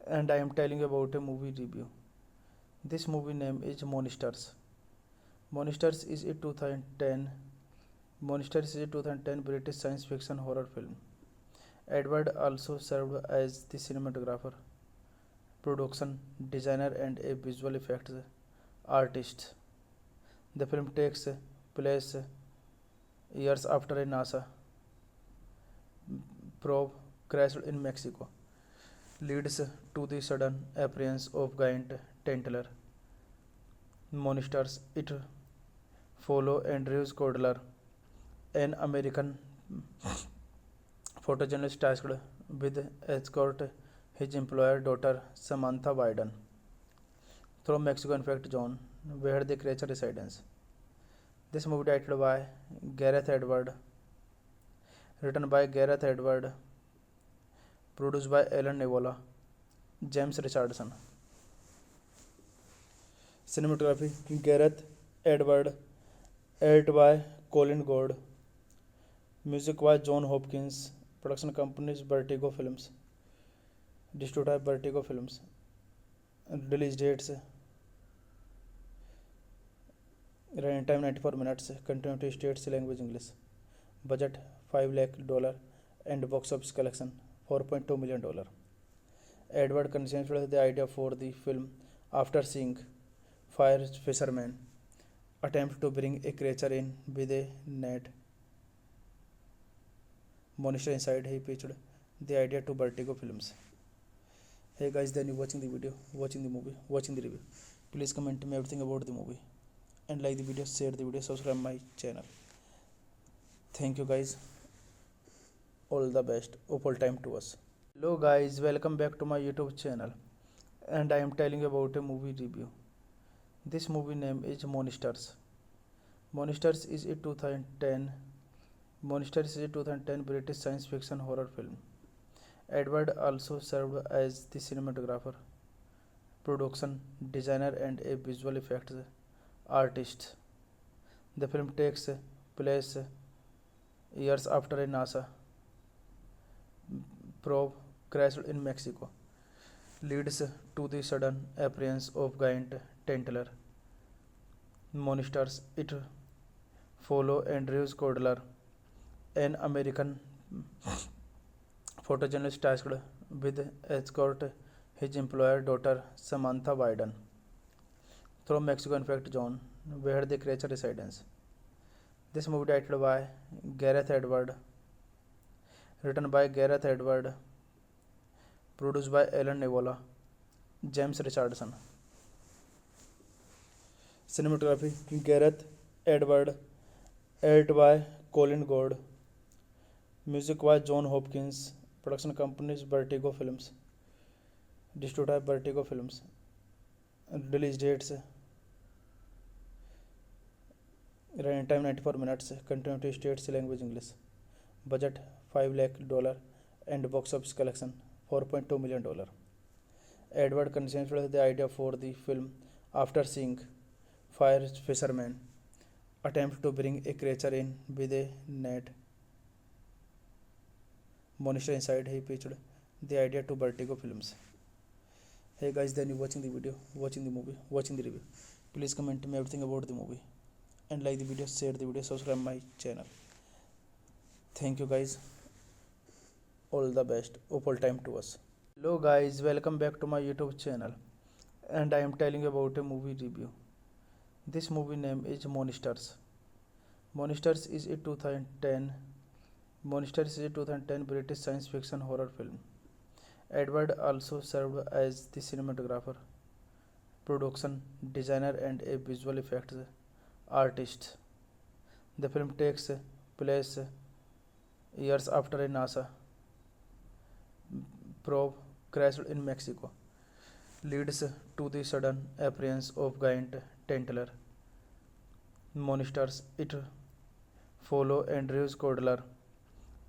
and I am telling you about a movie review. This movie name is Monsters. Monsters is a 2010 British science fiction horror film. Edward also served as the cinematographer, production designer and a visual effects artist. The film takes place years after a NASA probe crashed in Mexico, leads to the sudden appearance of giant tentacular monsters. It follows Andrew Cordler, an American photojournalist tasked with escort his employer daughter Samantha Biden through Mexico infect zone where the creature resides. This movie directed by Gareth Edward, written by Gareth Edward, produced by Alan Nevola, James Richardson. Cinematography Gareth Edward, edited by Colin Gord. Music by John Hopkins. Production companies Vertigo Films. Distributed by Vertigo Films. Release dates running time 94 minutes. Continuity states language English. Budget $5 lakh and box office collection $4.2 million. Edward conceived the idea for the film after seeing Fire Fisherman attempt to bring a creature in with a net monster inside. He pitched the idea to Vertigo Films. Hey guys, then you watching the video, watching the movie, watching the review. Please comment me everything about the movie and like the video, share the video, subscribe my channel. Thank you guys. All the best. Opal time to us. Hello guys, welcome back to my YouTube channel, and I am telling you about a movie review. This movie name is Monsters. Monsters is a 2010 British science fiction horror film. Edward also served as the cinematographer, production designer and a visual effects artist. The film takes place years after a NASA probe crashed in Mexico, leads to the sudden appearance of giant tentacular monsters. It follows Andrew Cordler, an American photojournalist tasked with escort his employer daughter Samantha Biden through Mexico infect zone where the creature resides. This movie directed by Gareth Edward, written by Gareth Edward, produced by Alan Nevola, James Richardson. Cinematography Gareth Edward, edited by Colin Gord. Music by John Hopkins. Production companies Vertigo Films. Distributed by Vertigo Films. Release dates running time 94 minutes. Continuity states language English. Budget $5 lakh and box office collection $4.2 million. Edward conceived the idea for the film after seeing Fire Fisherman attempt to bring a creature in with a net monster inside. He pitched the idea to Vertigo Films. Hey guys, then you watching the video, watching the movie, watching the review. Please comment me everything about the movie and like the video, share the video, subscribe my channel. Thank you guys. All the best. Opal time to us. Hello guys, welcome back to my YouTube channel, and I am telling you about a movie review. This movie name is Monsters. Monsters is a 2010 Monsters is a 2010 British science fiction horror film. Edward also served as the cinematographer, production designer, and a visual effects artist. The film takes place years after a NASA probe crashed in Mexico, leads to the sudden appearance of giant tentacular monsters. It follow Andrew Cordler,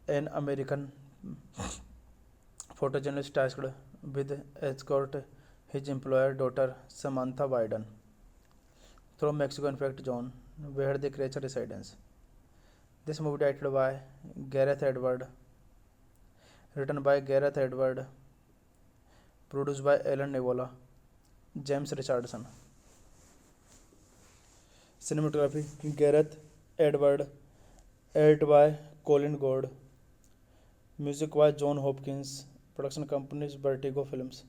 an American photojournalist tasked with escort his employer daughter Samantha Biden through Mexico infect zone where the creature resides. This movie directed by Gareth Edward, written by Gareth Edward, produced by Alan Nevola, James Richardson. Cinematography Gareth Edward, edited by Colin Gord. Music by John Hopkins. Production companies Vertigo Films.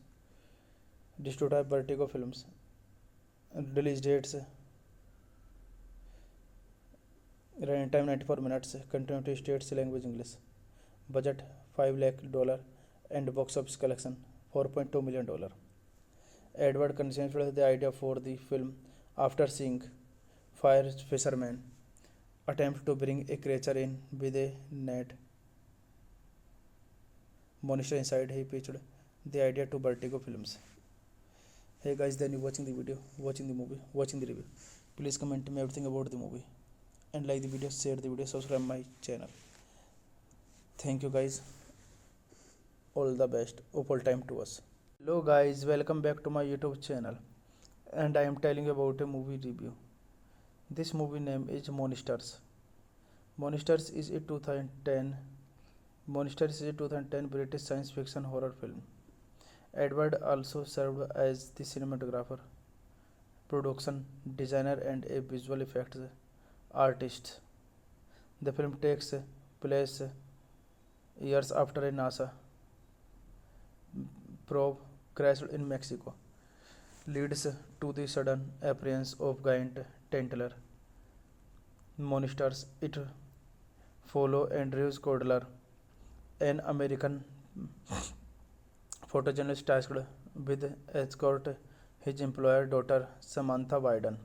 Distributed by Vertigo Films. Release dates running time 94 minutes. Continuity states language English. Budget $5 lakh and box office collection $4.2 million. Edward conceived the idea for the film after seeing fire fishermen attempt to bring a creature in with a net monster inside. He pitched the idea to Vertigo Films. Hey guys, then you watching the video, watching the movie, watching the review. Please comment me everything about the movie and like the video, share the video, subscribe my channel. Thank you guys. All the best. Opal time to us. Hello guys, welcome back to my YouTube channel, and I am telling you about a movie review. This movie name is Monsters. Monsters is a 2010 British science fiction horror film. Edward also served as the cinematographer, production designer, and a visual effects artist. The film takes place years after a NASA probe crashed in Mexico, leads to the sudden appearance of giant tentacular monsters. It follow Andrew Cordler, an American photojournalist tasked with escort his employer daughter Samantha Biden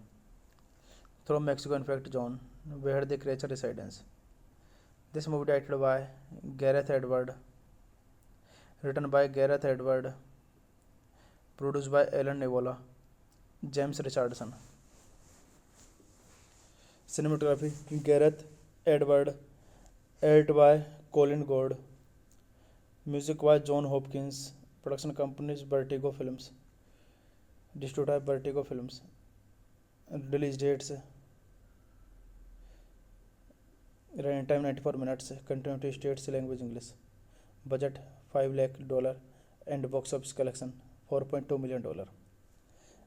through Mexico infect zone where the creature resides. This movie directed by Gareth Edward, written by Gareth Edward, produced by Alan Nevola, James Richardson. Cinematography Gareth Edward, edited by Colin Gord. Music by John Hopkins. Production companies Vertigo Films. Distributed by Vertigo Films. Release dates running time 94 minutes. Continuity states language English. Budget $5 lakh and box office collection $4.2 million.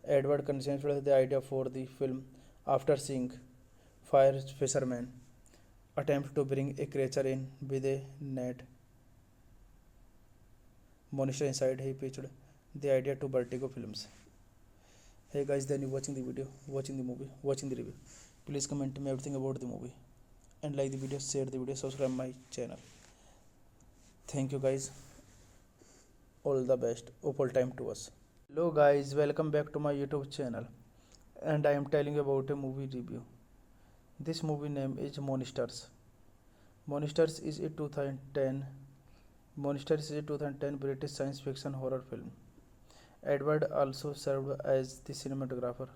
Edward conceived the idea for the film after seeing fire fishermen attempt to bring a creature in with a net monster inside. He pitched the idea to Vertigo Films. Hey guys, then you watching the video, watching the movie, watching the review. Please comment me everything about the movie and like the video, share the video, subscribe my channel. Thank you guys. All the best. Opal time to us. Hello guys, welcome back to my YouTube channel, and I am telling you about a movie review. This movie name is Monsters. Monsters is a 2010 British science fiction horror film. Edward also served as the cinematographer,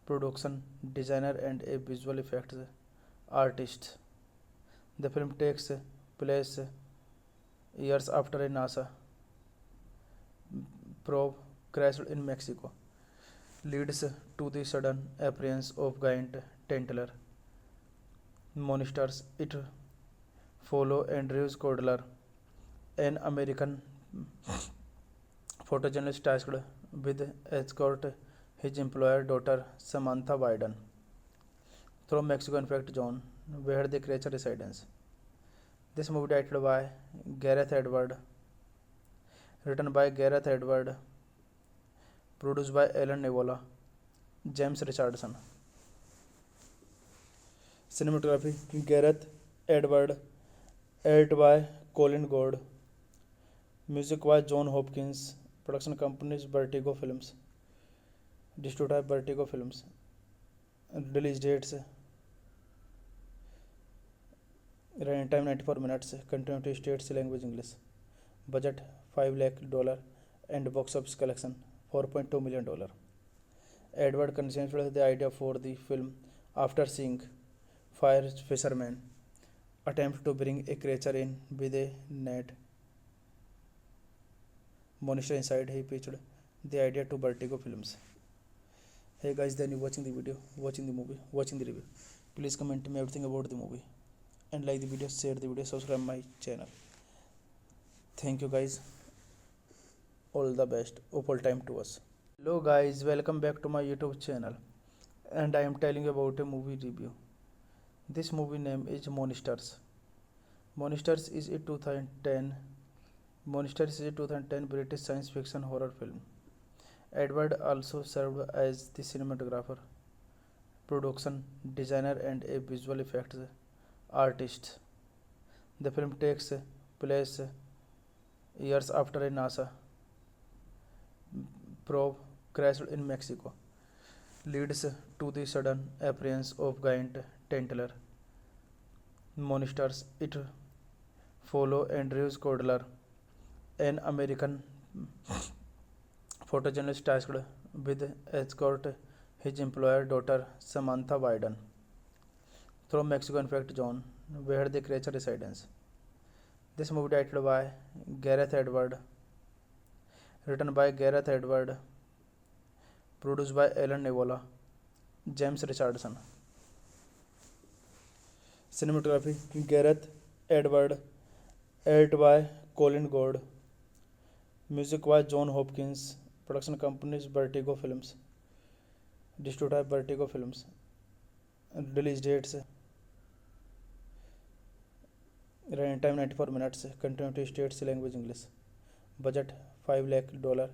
production designer, and a visual effects artist. The film takes place years after a NASA probe crashed in Mexico, leads to the sudden appearance of giant tentacular monsters. It follow Andrew Cordler, an American photojournalist tasked with escort his employer daughter Samantha Biden from Mexico infect zone where the creature resides. This movie directed by Gareth Edward, written by Gareth Edward, produced by Alan Nevola, James Richardson. Cinematography Gareth Edward, edited by Colin Gord. Music by John Hopkins. Production company is Vertigo Films. Distributed by Vertigo Films. Release dates running time 94 minutes. Continuity states language English. Budget $5 lakh and box office collection $4.2 million. Edward conceived the idea for the film after seeing fire fishermen attempt to bring a creature in with a net monster inside. He pitched the idea to Vertigo Films. Hey guys, then you watching the video, watching the movie, watching the review. Please comment me everything about the movie and like the video, share the video, subscribe my channel. Thank you guys. All the best. Opal time to us. Hello guys, welcome back to my YouTube channel, and I am telling you about a movie review. This movie name is Monsters. Monsters is a 2010 British science fiction horror film. Edward also served as the cinematographer, production designer and a visual effects artist. The film takes place years after a NASA probe crashed in Mexico, leads to the sudden appearance of giant tentacular monsters. It follows Andrew Cordler, an American photojournalist tasked with escort his employer daughter Samantha Biden through Mexico infect zone where the creature resides. This movie directed by Gareth Edward, written by Gareth Edward, produced by Alan Nevola, James Richardson. Cinematography Gareth Edward, edited by Colin Gord. Music by John Hopkins. Production company is Vertigo Films. Distributed by Vertigo Films. Release dates running time 94 minutes. Continuity states language English. Budget $5 lakh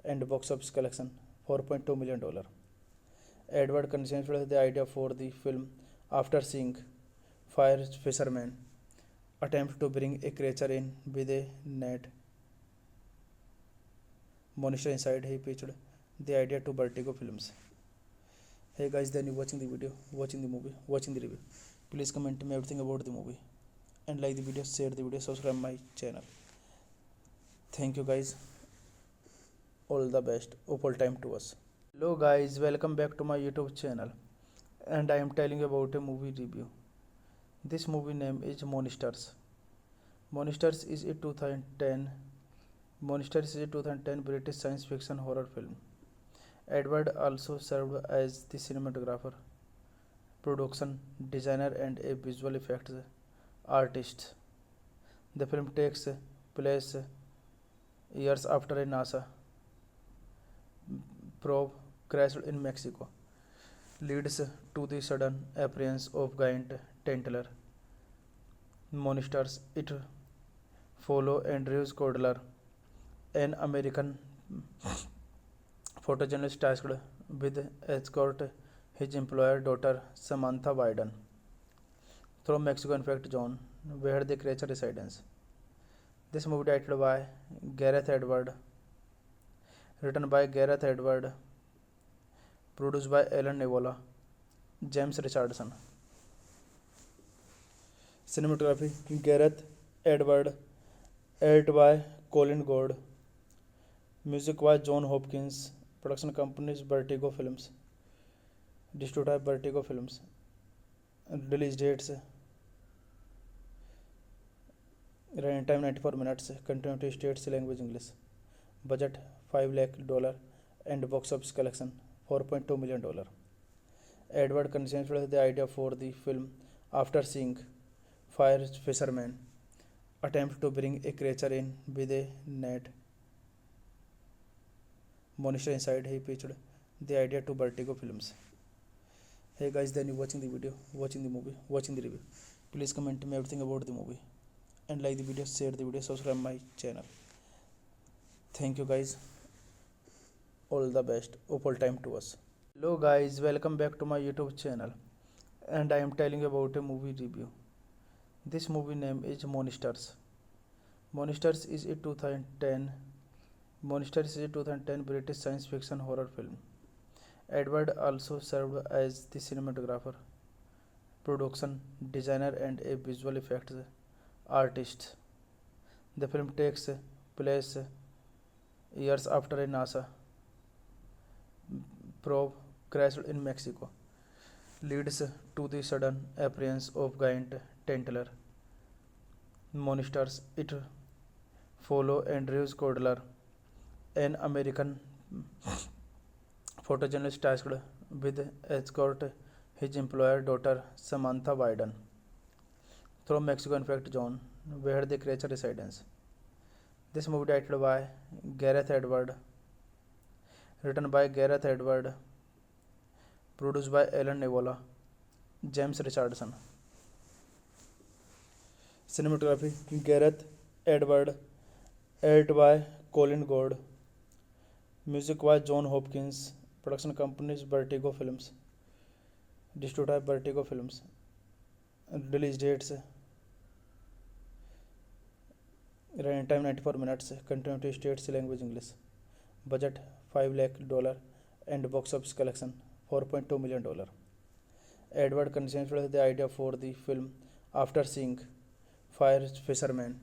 and box office collection $4.2 million. Edward conceived the idea for the film after seeing fire fishermen attempt to bring a creature in with a net monster inside. He pitched the idea to Vertigo Films. Hey guys, then you watching the video, watching the movie, watching the review. Please comment me everything about the movie and like the video, share the video, subscribe my channel. Thank you guys. All the best. Opal time to us. Hello guys, welcome back to my YouTube channel, and I am telling you about a movie review. This movie name is Monsters. Monsters is a 2010 British science fiction horror film. Edward also served as the cinematographer, production designer and a visual effects artist. The film takes place years after a NASA probe crashed in Mexico, leads to the sudden appearance of giant tentacular monsters. It follows Andrew Cordler, an American photojournalist tasked with escort his employer daughter Samantha Biden through Mexico infect zone where the creature resides. This movie directed by Gareth Edward, written by Gareth Edward, produced by Alan Nevola, James Richardson. Cinematography Gareth Edward, edited by Colin Gord. Music by John Hopkins. Production company is Vertigo Films. Distributed by Vertigo Films. Release dates running time 94 minutes. Continuity states language English. Budget $5 lakh and box office collection $4.2 million. Edward conceived the idea for the film after seeing fire fishermen attempt to bring a creature in with a net monster inside. He pitched the idea to Vertigo Films. Hey guys, then you watching the video, watching the movie, watching the review. Please comment me everything about the movie and like the video, share the video, subscribe my channel. Thank you guys. All the best. Opal time to us. Hello guys, welcome back to my YouTube channel. And I am telling you about a movie review. This movie name is Monsters. Monsters is a 2010 Monsters is a 2010 British science fiction horror film. Edward also served as the cinematographer, production designer and a visual effects artist. The film takes place years after a NASA probe crashed in Mexico, leads to the sudden appearance of giant tentacular monsters. It follows Andrew Cordler, an American photojournalist tasked with escort his employer daughter Samantha Biden through Mexico infect zone where the creature resides. This movie directed by Gareth Edward, written by Gareth Edward, produced by Alan Nevola, James Richardson. Cinematography Gareth Edward, edited by Colin Gord. Music by John Hopkins. Production companies Vertigo Films. Distributed by Vertigo Films. Release dates running time 94 minutes. Continuity states language English. Budget $5 lakh and box office collection $4.2 million. Edward conceived the idea for the film after seeing Fire Fisherman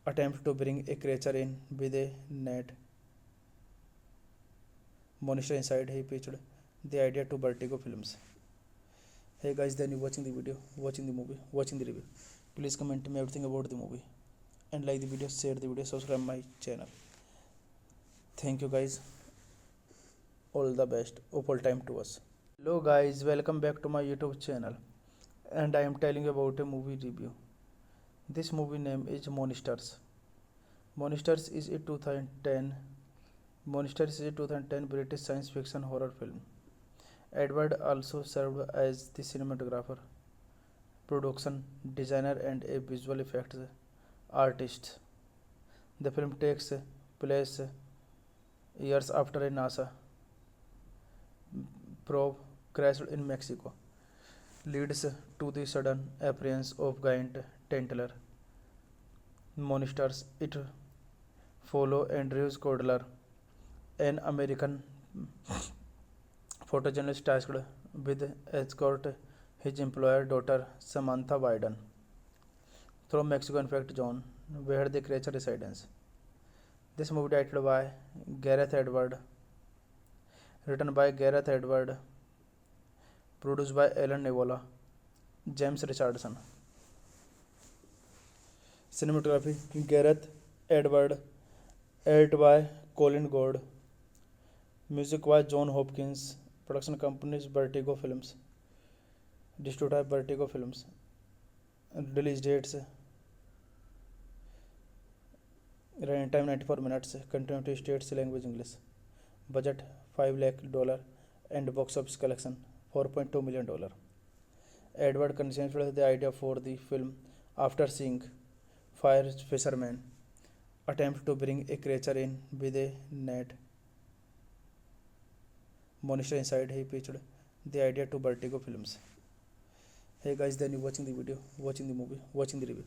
attempt to bring a creature in with a net monster inside. He pitched the idea to Vertigo Films. Hey guys, then you watching the video, watching the movie, watching the review. Please comment me everything about the movie and like the video, share the video, subscribe my channel. Thank you guys. All the best. Opal time to us. Hello guys, welcome back to my YouTube channel. And I am telling you about a movie review. This movie name is Monsters. Monsters is a 2010 British science fiction horror film. Edward also served as the cinematographer, production designer and a visual effects artist. The film takes place years after a NASA probe crashed in Mexico, leads to the sudden appearance of giant tentacular monsters. It follows Andrew Cordler, an American photojournalist tasked with escort his employer daughter Samantha Biden through Mexico infect zone where the creature resides. This movie directed by Gareth Edward, written by Gareth Edward, produced by Alan Nevola, James Richardson. Cinematography Gareth Edward, edited by Colin Gord. Music by John Hopkins. Production companies Vertigo Films. Distributed by Vertigo Films. Release dates running time 94 minutes. Continuity states language English. Budget $5 lakh and box office collection $4.2 million. Edward conceived the idea for the film after seeing Fire Fisherman attempt to bring a creature in with a net monster inside. He pitched the idea to Vertigo Films. Hey guys, then you watching the video, watching the movie, watching the review.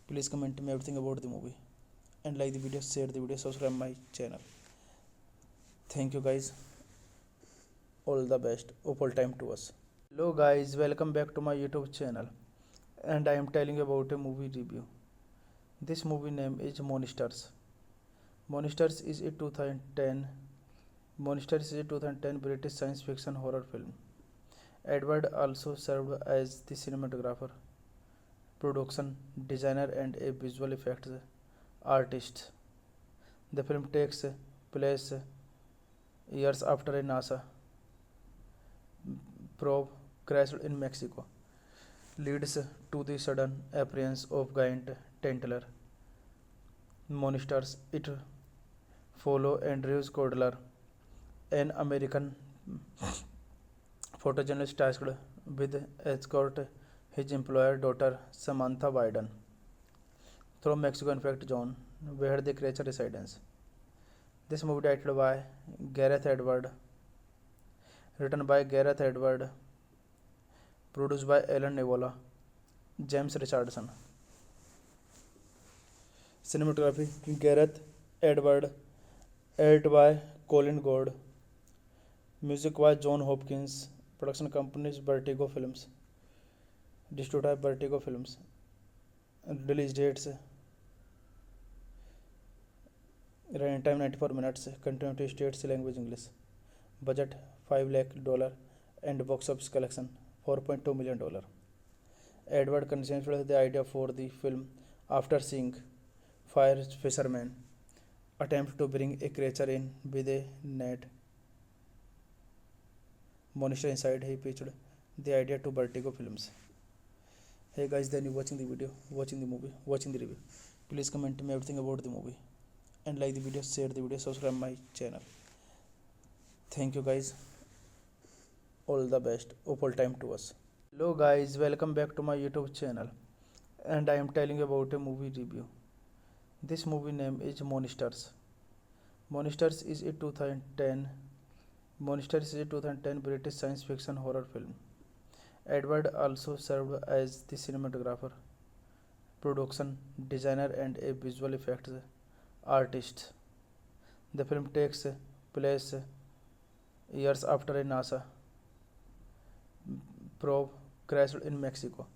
Please comment me everything about the movie and like the video, share the video, subscribe my channel. Thank you guys. All the best. Opal time to us. Hello guys, welcome back to my YouTube channel. And I am telling you about a movie review. This movie name is Monsters. Monsters is a 2010 British science fiction horror film. Edward also served as the cinematographer, production designer and a visual effects artist. The film takes place years after a NASA probe crashed in Mexico, leads to the sudden appearance of giant tentacular monsters. It follows Andrew Cordler, an American photojournalist tasked with escort his employer daughter Samantha Biden through Mexico infect zone where the creature resides. This movie directed by Gareth Edward, written by Gareth Edward, produced by Alan Nivola, James Richardson. Cinematography Gareth Edward, edited by Colin Gord. Music by John Hopkins. Production companies Vertigo Films. Distributed by Vertigo Films. Release dates running time 94 minutes. Continuity states language English. Budget $5 lakh and box office collection $4.2 million. Edward conceived the idea for the film after seeing fire fishermen attempt to bring a creature in with a net monster inside. He pitched the idea to Vertigo Films. Hey guys, then you watching the video, watching the movie, watching the review. Please comment me everything about the movie and like the video, share the video, subscribe my channel. Thank you guys. All the best. Opal time to us. Hello guys, welcome back to my YouTube channel, and I am telling you about a movie review. This movie name is Monsters. Monsters is a 2010 British science fiction horror film. Edward also served as the cinematographer, production designer and a visual effects artist. The film takes place years after a NASA probe crashed in Mexico,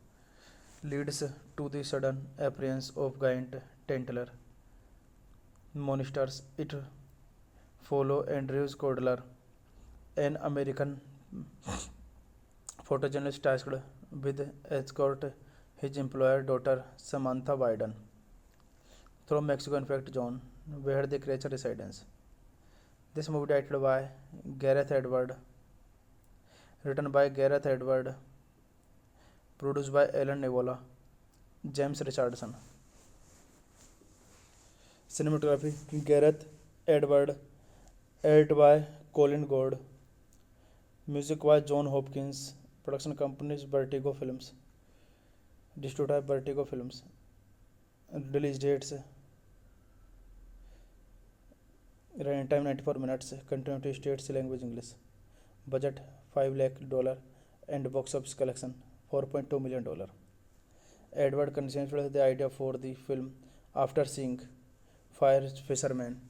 leads to the sudden appearance of giant tentacular monsters. It follows Andrews Cordler, an American photojournalist tasked with escort his employer daughter Samantha Biden through Mexico infect zone where the creature resides. This movie directed by Gareth Edward, written by Gareth Edward, produced by Alan Nivola, James Richardson. Cinematography Gareth Edward, edited by Colin Gord. Music by John Hopkins. Production companies Vertigo Films. Distributed by Vertigo Films. Release dates running time 94 minutes. Continuity states language English. Budget $5 lakh and box office collection $4.2 million. Edward conceived the idea for the film after seeing fire fishermen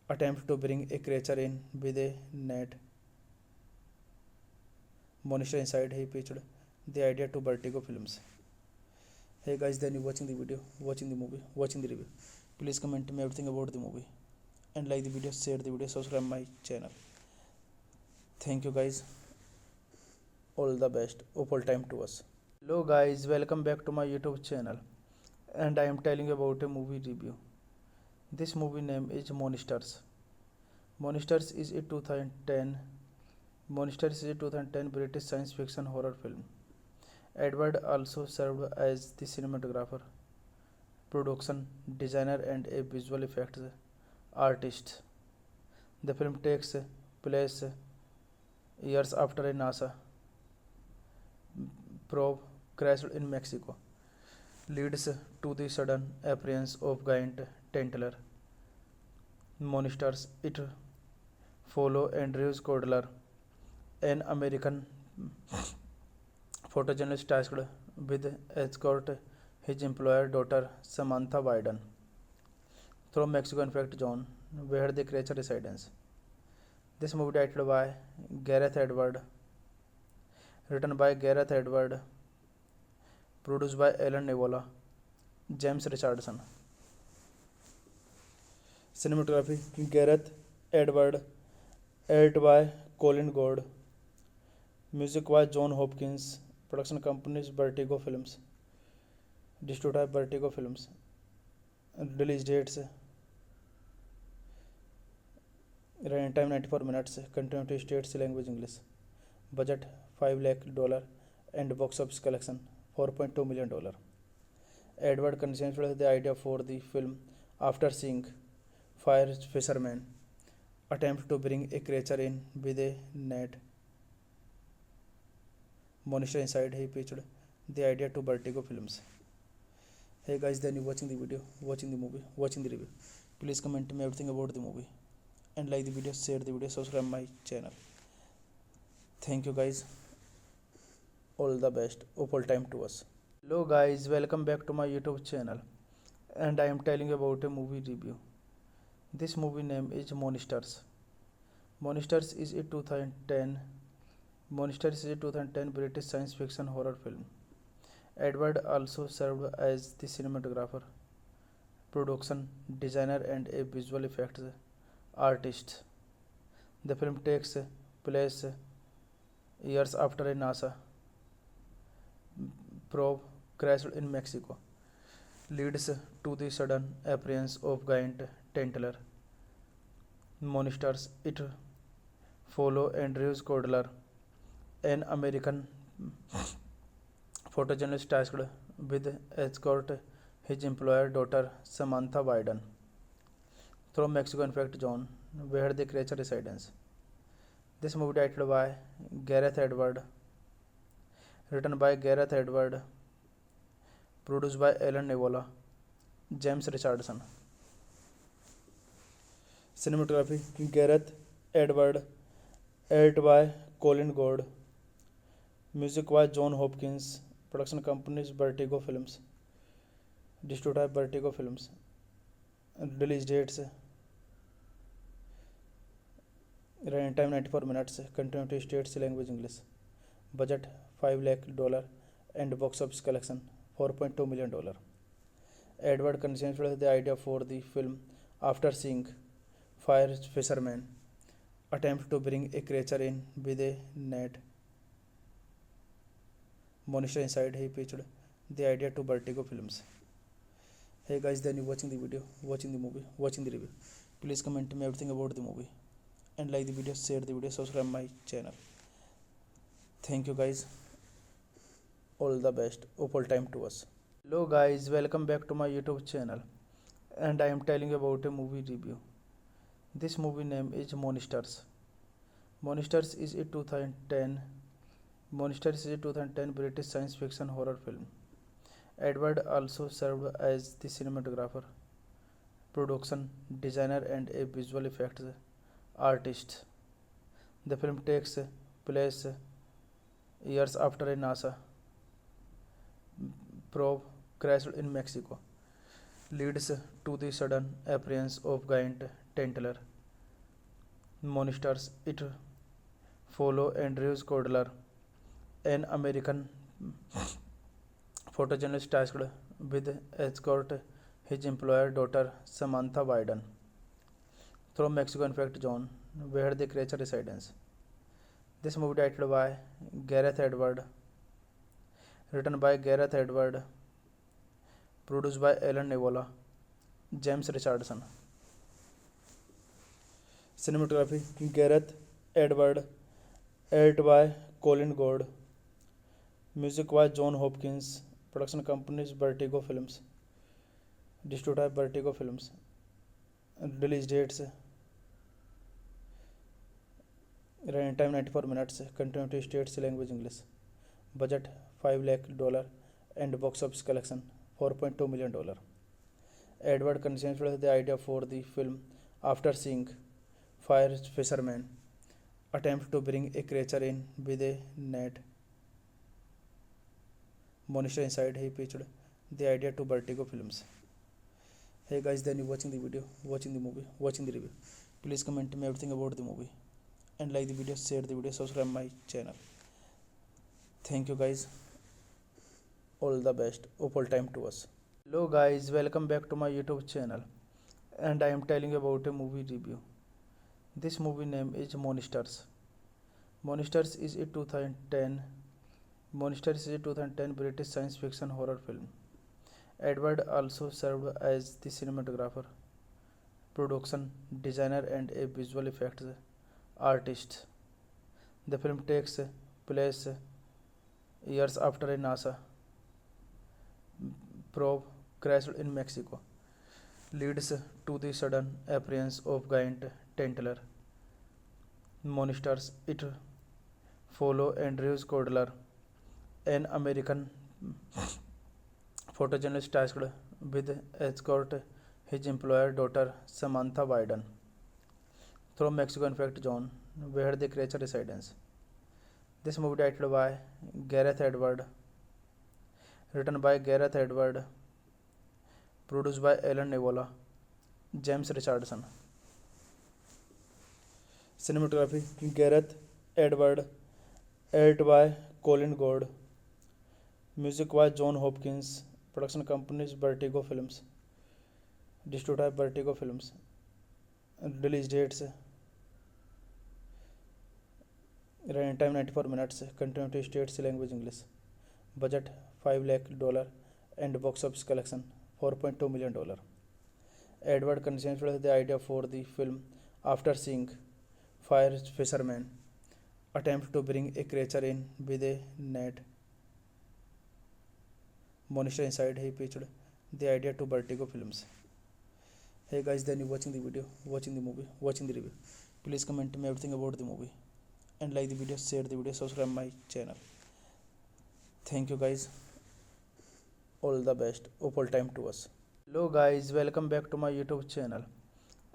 attempt to bring a creature in with a net monster inside. He pitched the idea to Vertigo Films. Hey guys, then you watching the video, watching the movie, watching the review. Please comment me everything about the movie and like the video, share the video, subscribe my channel. Thank you guys. All the best. Opal time to us. Hello guys, welcome back to my YouTube channel, and I am telling you about a movie review. This movie name is Monsters. Monsters is a 2010 British science fiction horror film. Edward also served as the cinematographer, production designer and a visual effects artist. The film takes place years after a NASA probe crashed in Mexico, leads to the sudden appearance of giant tentacular monsters. It follows Andrews Cordler, an American photojournalist tasked with escort his employer daughter Samantha Biden through Mexico infect zone where the creature resides. This movie directed by Gareth Edward, written by Gareth Edward, produced by Alan Nivola, James Richardson. Cinematography Gareth Edward, edited by Colin Gord. Music by John Hopkins. Production companies Vertigo Films. Distributed by Vertigo Films. Release dates running time 94 minutes. Continuity states language English. Budget $5 lakh and box office collection $4.2 million. Edward conceived the idea for the film after seeing fire fishermen attempt to bring a creature in with a net Monster Inside. He pitched the idea to Vertigo Films. Hey guys, then you watching the video, watching the movie, watching the review. Please comment me everything about the movie and like the video, share the video, subscribe my channel. Thank you guys. All the best. Opal time to us. Hello guys, welcome back to my YouTube channel, and I am telling you about a movie review. This movie name is Monsters. Monsters is a 2010 Monsters is a 2010 British science fiction horror film. Edward also served as the cinematographer, production designer, and a visual effects artist. The film takes place years after a NASA probe crashed in Mexico, leads to the sudden appearance of giant tentacular monsters. It follows Andrew Cordler, an American photojournalist tasked with escort his employer daughter Samantha Biden through Mexico infect zone where the creature resides. This movie directed by Gareth Edward, written by Gareth Edward, produced by Alan Nevola, James Richardson. Cinematography Gareth Edward, edited by Colin Gord. Music by John Hopkins. Production companies Vertigo Films. Distributed by Vertigo Films. Release dates running time 94 minutes. Continuity states language English. Budget $5 lakh and box office collection $4.2 million. Edward conceived the idea for the film after seeing fire fishermen attempt to bring a creature in with a net. Monster Inside. He pitched the idea to Vertigo Films. Hey guys, then you watching the video, watching the movie, watching the review. Please comment me everything about the movie and like the video, share the video, subscribe my channel. Thank you guys. All the best. Opal time to us. Hello guys, welcome back to my YouTube channel, and I am telling you about a movie review. This movie name is Monsters. Monsters is a 2010 British science fiction horror film. Edward also served as the cinematographer, production designer, and a visual effects artist. The film takes place years after a NASA probe crashed in Mexico, leads to the sudden appearance of giant tentacular monsters. It follows Andrew Cordler, an American photojournalist tasked with escort his employer daughter Samantha Biden through Mexico infect zone where the creature resides. This movie directed by Gareth Edward, written by Gareth Edward, produced by Alan Nevola, James Richardson. Cinematography Gareth Edward, edited by Colin Gord. Music by John Hopkins. Production companies Vertigo Films. Distributed by Vertigo Films. Release dates running time 94 minutes. Continuity states language English. Budget $5 lakh and box office collection $4.2 million. Edward conceived the idea for the film after seeing fire fishermen attempt to bring a creature in with a net. Monster Inside. He pitched the idea to Vertigo Films. Hey guys, then you watching the video, watching the movie, watching the review. Please comment me everything about the movie and like the video, share the video, subscribe my channel. Thank you guys. All the best. Opal time to us. Hello guys, welcome back to my YouTube channel, and I am telling you about a movie review. This movie name is Monsters. Monsters is a 2010 British science fiction horror film. Edward also served as the cinematographer, production designer, and a visual effects artist. The film takes place years after a NASA probe crashed in Mexico, leads to the sudden appearance of giant tentacular monsters. It follows Andrew Cordler, an American photojournalist tasked with escort his employer daughter Samantha Biden through Mexico infect zone where the creature resides. This movie directed by Gareth Edward, written by Gareth Edward, produced by Alan Nevola, James Richardson. Cinematography Gareth Edward, edited by Colin Gord. Music by John Hopkins. Production companies Vertigo Films. Distributed by Vertigo Films. Release dates running time 94 minutes. Continuity states language English. Budget $5 lakh and box office collection $4.2 million. Edward conceived the idea for the film after seeing Fire Fisherman attempt to bring a creature in with a net monster inside. He pitched the idea to Vertigo Films. Hey guys, then you watching the video, watching the movie, watching the review. Please comment me everything about the movie and like the video, share the video, subscribe my channel. Thank you guys. All the best. Opal time to us. Hello guys, welcome back to my YouTube channel,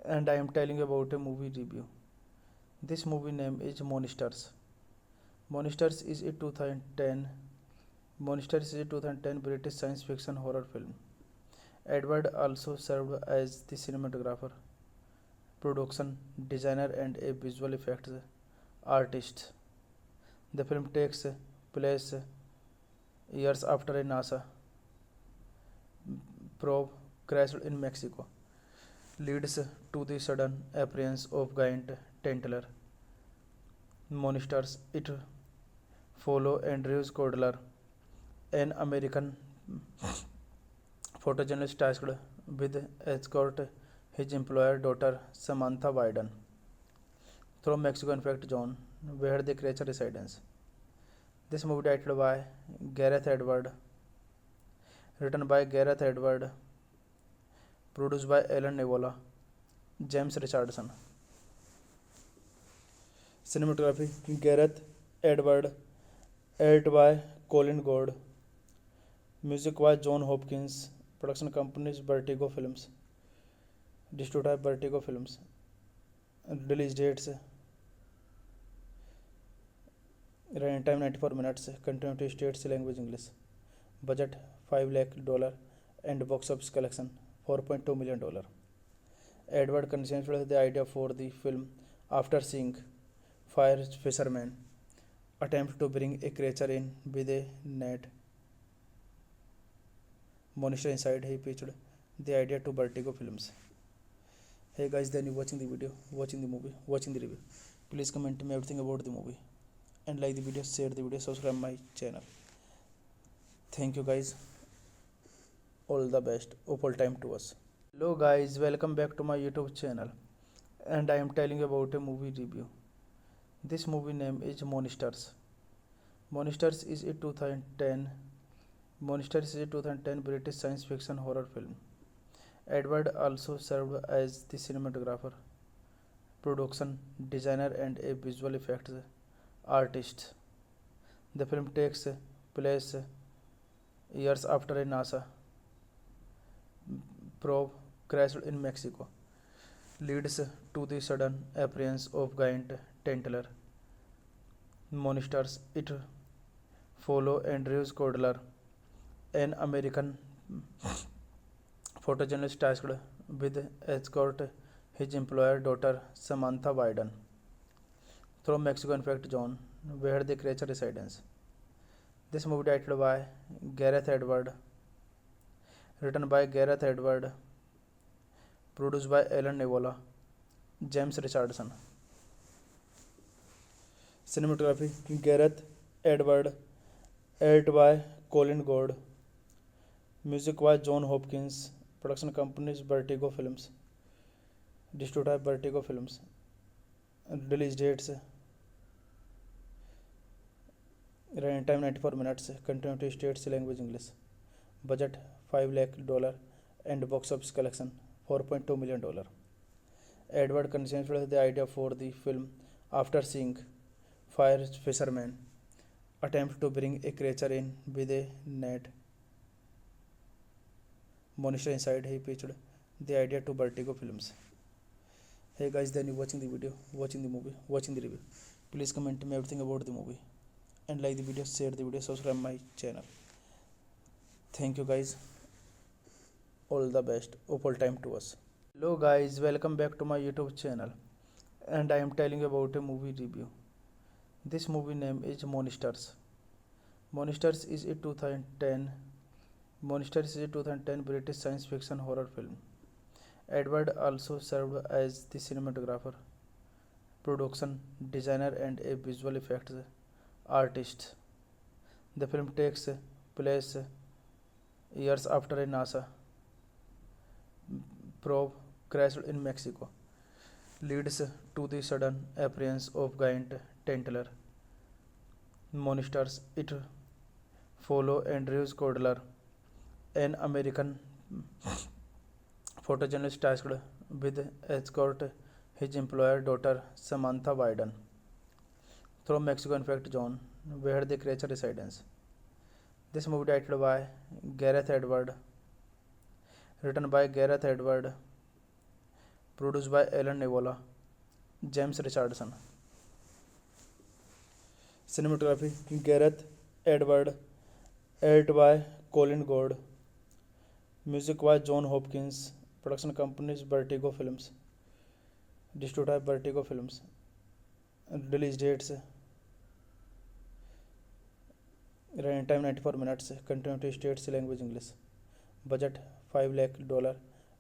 and I am telling you about a movie review. This movie name is Monsters. Monsters is a 2010 British science fiction horror film. Edward also served as the cinematographer, production designer and a visual effects artist. The film takes place years after a NASA probe crashed in Mexico, leads to the sudden appearance of giant tentacular monsters. It follow Andrews Cordler, an American photojournalist tasked with escort his employer daughter Samantha Biden through Mexico infect zone where the creature resides. This movie directed by Gareth Edward, written by Gareth Edward, produced by Alan Nevola, James Richardson. Cinematography Gareth Edward, edited by Colin Gord. Music by John Hopkins. Production companies Vertigo Films. Distributed by Vertigo Films. Release dates running time 94 minutes. Continuity states language English. Budget $5 lakh and box office collection $4.2 million. Edward conceived the idea for the film after seeing Fire Fisherman attempt to bring a creature in with a net monster inside. He pitched the idea to Vertigo Films. Hey guys, then you watching the video, watching the movie, watching the review. Please comment me everything about the movie and like the video, share the video, subscribe my channel. Thank you guys. All the best. Opal time to us. Hello guys, welcome back to my YouTube channel, and I am telling you about a movie review. This movie name is Monsters. Monsters is a 2010 British science fiction horror film. Edward also served as the cinematographer, production designer and a visual effects artist. The film takes place years after a NASA probe crashed in Mexico, leads to the sudden appearance of giant tentacular monsters. It follow Andrews Cordler, an American photojournalist tasked with escort his employer daughter Samantha Biden through Mexico infect zone where the creature resides. This movie directed by Gareth Edward, written by Gareth Edward, produced by Alan Nevola, James Richardson. Cinematography Gareth Edward, edited by Colin Gord. Music by John Hopkins. Production companies Vertigo Films. Distributed by Vertigo Films. Release dates running time 94 minutes. Continuity states language English. Budget $5 lakh and box office collection $4.2 million. Edward conceived the idea for the film after seeing Fire Fisherman attempt to bring a creature in with a net monster inside. He pitched the idea to Vertigo Films. Hey guys, then you watching the video, watching the movie, watching the review. Please comment me everything about the movie and like the video, share the video, subscribe my channel. Thank you guys. All the best. Opal time to us. Hello guys, welcome back to my YouTube channel, and I am telling you about a movie review. This movie name is Monsters. Monsters is a 2010 Monsters is a 2010 British science fiction horror film. Edward also served as the cinematographer, production designer, and a visual effects artist. The film takes place years after a NASA probe crashed in Mexico, leads to the sudden appearance of giant tentacular monsters. It follow Andrew Cordler, an American photojournalist tasked with escort his employer daughter Samantha Biden through Mexico infect zone where the creature resides. This movie directed by Gareth Edward, written by Gareth Edward, produced by Alan Nevola, James Richardson. Cinematography Gareth Edward, edited by Colin Gord. Music by John Hopkins. Production company is Vertigo Films. Distributed by Vertigo Films. Release dates running time 94 minutes. Continuity states language English. Budget $5 lakh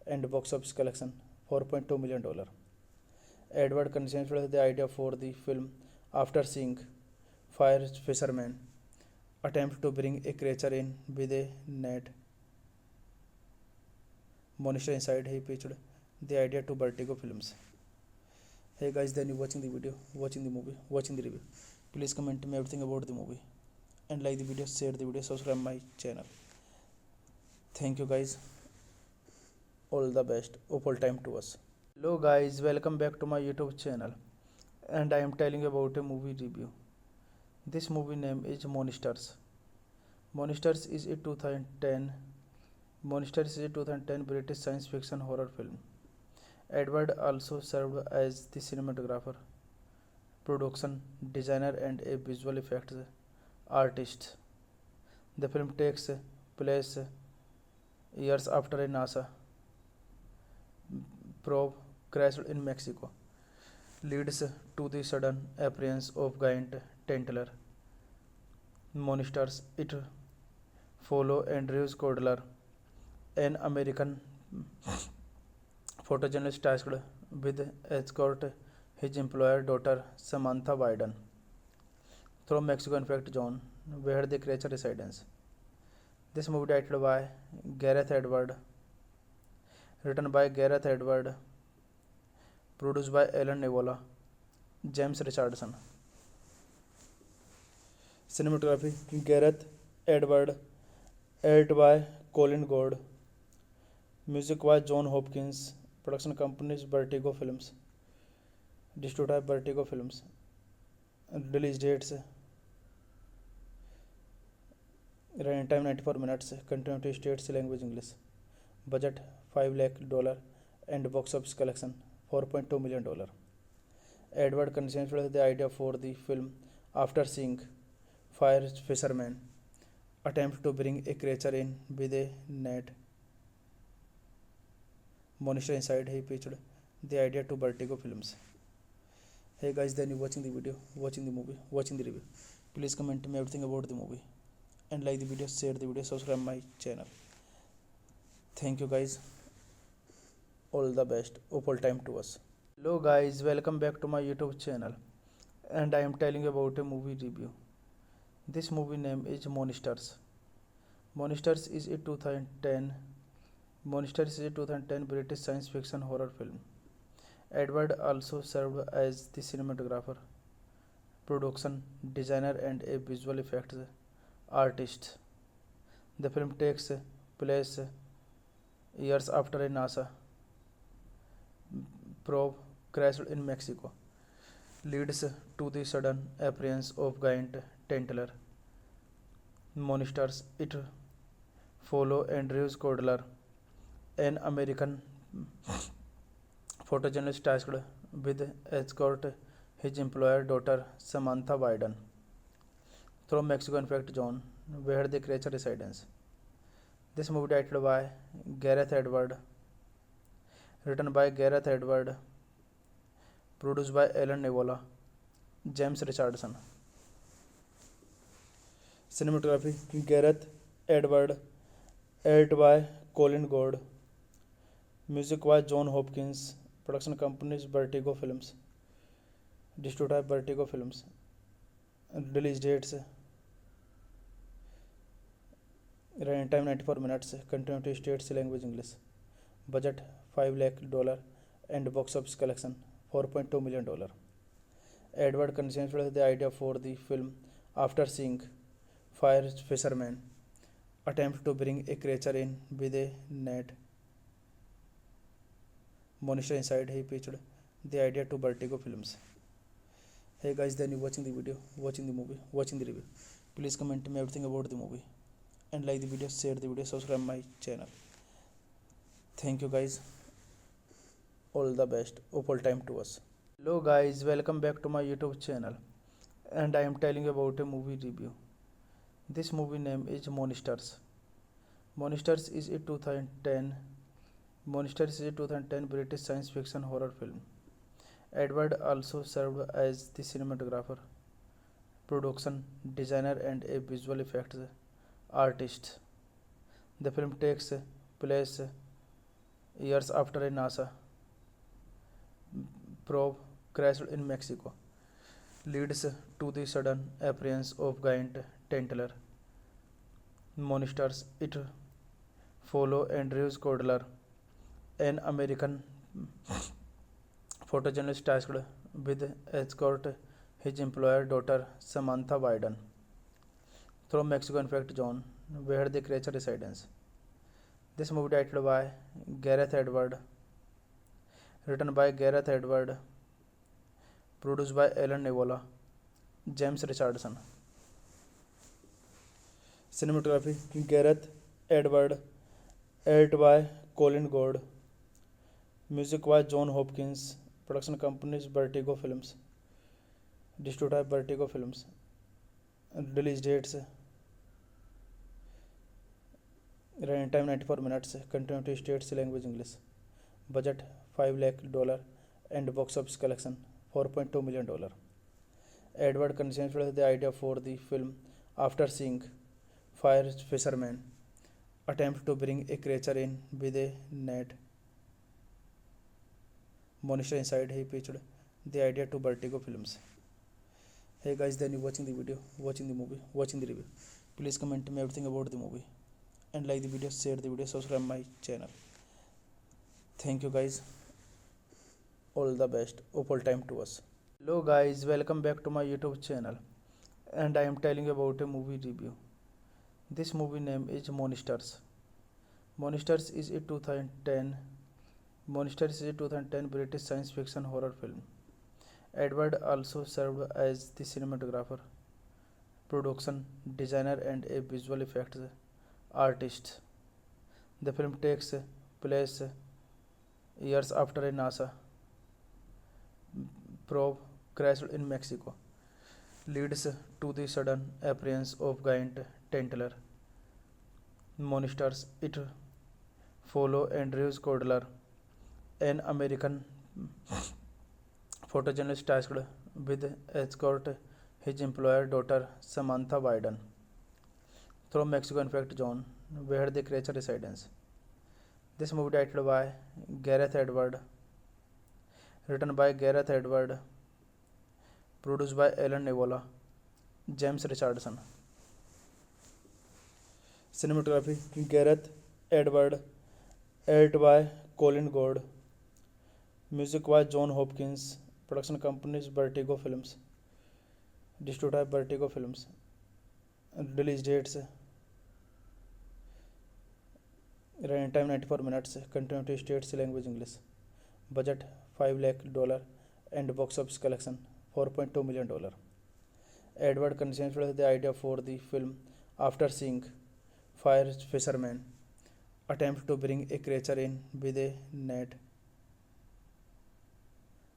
and box office collection $4.2 million. Edward conceived the idea for the film after seeing Fire Fisherman attempt to bring a creature in with a net monster inside. He pitched the idea to Vertigo Films. Hey guys, then you watching the video, watching the movie, watching the review. Please comment me everything about the movie and like the video, share the video, subscribe my channel. Thank you guys. All the best. Opal time to us. Hello guys, welcome back to my YouTube channel, and I am telling you about a movie review. This movie name is Monsters. Monsters is a 2010 British science fiction horror film. Edward also served as the cinematographer, production designer, and a visual effects artist. The film takes place years after a NASA probe crashed in Mexico, leads to the sudden appearance of giant tentacular monsters. It follow Andrew Cordler, an American photojournalist tasked with escort his employer daughter Samantha Biden through Mexico infect zone where the creature resides. This movie directed by Gareth Edward, written by Gareth Edward, produced by Alan Nevola, James Richardson. Cinematography Gareth Edward, edited by Colin Gord. Music by John Hopkins. Production company is Vertigo Films. Distributed by Vertigo Films. Release dates running time 94 minutes. Continuity states language English. Budget $5 lakh and box office collection $4.2 million. Edward conceived the idea for the film after seeing Fire Fisherman attempt to bring a creature in with a net monster inside. He pitched the idea to Vertigo Films. Hey guys, then you watching the video, watching the movie, watching the review. Please comment me everything about the movie and like the video, share the video, subscribe my channel. Thank you guys. All the best. Opal time to us. Hello guys, welcome back to my YouTube channel, and I am telling you about a movie review. This movie name is Monsters. Monsters is a 2010 British science fiction horror film. Edward also served as the cinematographer, production designer, and a visual effects artist. The film takes place years after a NASA probe crashed in Mexico, leads to the sudden appearance of giant tentacular Monsters. It follow Andrews Cordler, an American photojournalist tasked with escort his employer daughter Samantha Biden through Mexico infect zone where the creature resides. This movie directed by Gareth Edward, written by Gareth Edward, produced by Alan Nevola, James Richardson. Cinematography Gareth Edward, edited by Colin Gord. Music by John Hopkins. Production companies Vertigo Films. Distributed by Vertigo Films. Release dates running time 94 minutes. Continuity states language English. Budget $5 lakh and box office collection $4.2 million. Edward conceived the idea for the film after seeing fire fishermen attempt to bring a creature in with a net monster inside. He pitched the idea to Vertigo Films. Hey guys, then you watching the video, watching the movie, watching the review. Please comment me everything about the movie and like the video, share the video, subscribe my channel. Thank you guys. All the best. Opal time to us. Hello guys, welcome back to my YouTube channel, and I am telling you about a movie review. This movie name is Monsters. Monsters is a 2010 Monsters is a 2010 British science fiction horror film. Edward also served as the cinematographer, production designer and a visual effects artist. The film takes place years after a NASA probe crashed in Mexico, leads to the sudden appearance of giant tentacular monsters. It follow Andrews Cordler, an American photojournalist tasked with escort his employer daughter Samantha Biden through Mexico infect zone where the creature resides. This movie directed by Gareth Edward, written by Gareth Edward, produced by Alan Nevola, James Richardson. Cinematography Gareth Edward, edited by Colin Gord. Music by John Hopkins. Production companies Vertigo Films. Distributed by Vertigo Films. Release dates running time 94 minutes. Continuity states language English. Budget $5 lakh and box office collection $4.2 million. Edward conceived the idea for the film after seeing fire fishermen attempt to bring a creature in with a net monster inside. He pitched the idea to Vertigo Films. Hey guys, then you watching the video, watching the movie, watching the review. Please comment me everything about the movie and like the video, share the video, subscribe my channel. Thank you guys. All the best. Opal time to us. Hello guys, welcome back to my YouTube channel, and I am telling you about a movie review. This movie name is Monsters. Monsters is a 2010 British science fiction horror film. Edward also served as the cinematographer, production designer and a visual effects artist. The film takes place years after a NASA probe crashed in Mexico, leads to the sudden appearance of giant tentacular monsters. It follow Andrews Cordler, an American photojournalist tasked with escort his employer daughter Samantha Biden through Mexico infect zone where the creature resides. This movie directed by Gareth Edward, written by Gareth Edward, produced by Alan Nevola, James Richardson. Cinematography Gareth Edward, edited by Colin Gord. Music by John Hopkins. Production companies Vertigo Films. Distributed by Vertigo Films. Release dates running time 94 minutes. Continuity states language English. Budget $5 lakh and box office collection $4.2 million. Edward conceived the idea for the film after seeing fire fishermen attempt to bring a creature in with a net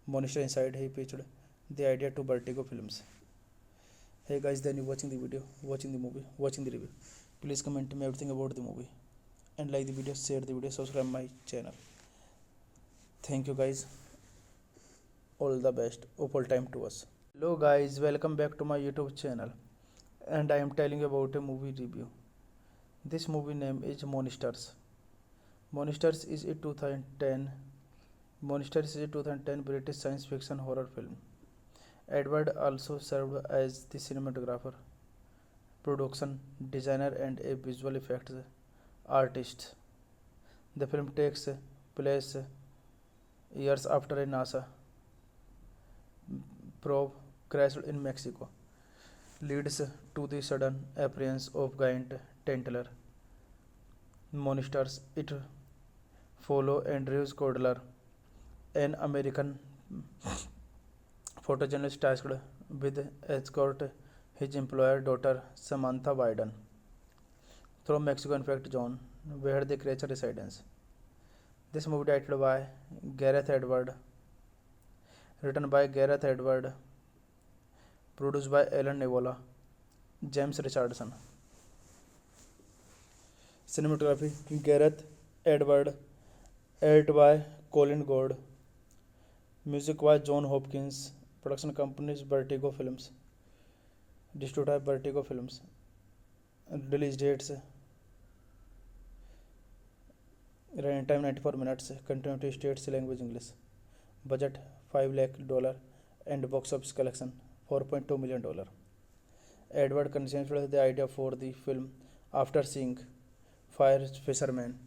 monster inside. He pitched the idea to Vertigo Films. Hey guys, then you watching the video, watching the movie, watching the review. Please comment me everything about the movie and like the video, share the video, subscribe my channel. Thank you guys. All the best. Opal time to us. Hello guys, welcome back to my YouTube channel, and I am telling you about a movie review. This movie name is Monsters. Monsters is a 2010 Monsters is a 2010 British science fiction horror film. Edward also served as the cinematographer, production designer, and a visual effects artist. The film takes place years after a NASA probe crashed in Mexico, leads to the sudden appearance of giant tentacular monsters. It follows Andrew Cordler, an American photojournalist tasked with escort his employer daughter Samantha Biden through Mexico infect zone where the creature resides. This movie directed by Gareth Edward, written by Gareth Edward, produced by Alan Nevola, James Richardson. Cinematography Gareth Edward, edited by Colin Gord. Music by John Hopkins. Production companies Vertigo Films. Distributed by Vertigo Films. Release dates running time 94 minutes. Continuity states language English. Budget $5 lakh and box office collection $4.2 million. Edward conceived the idea for the film after seeing fire fishermen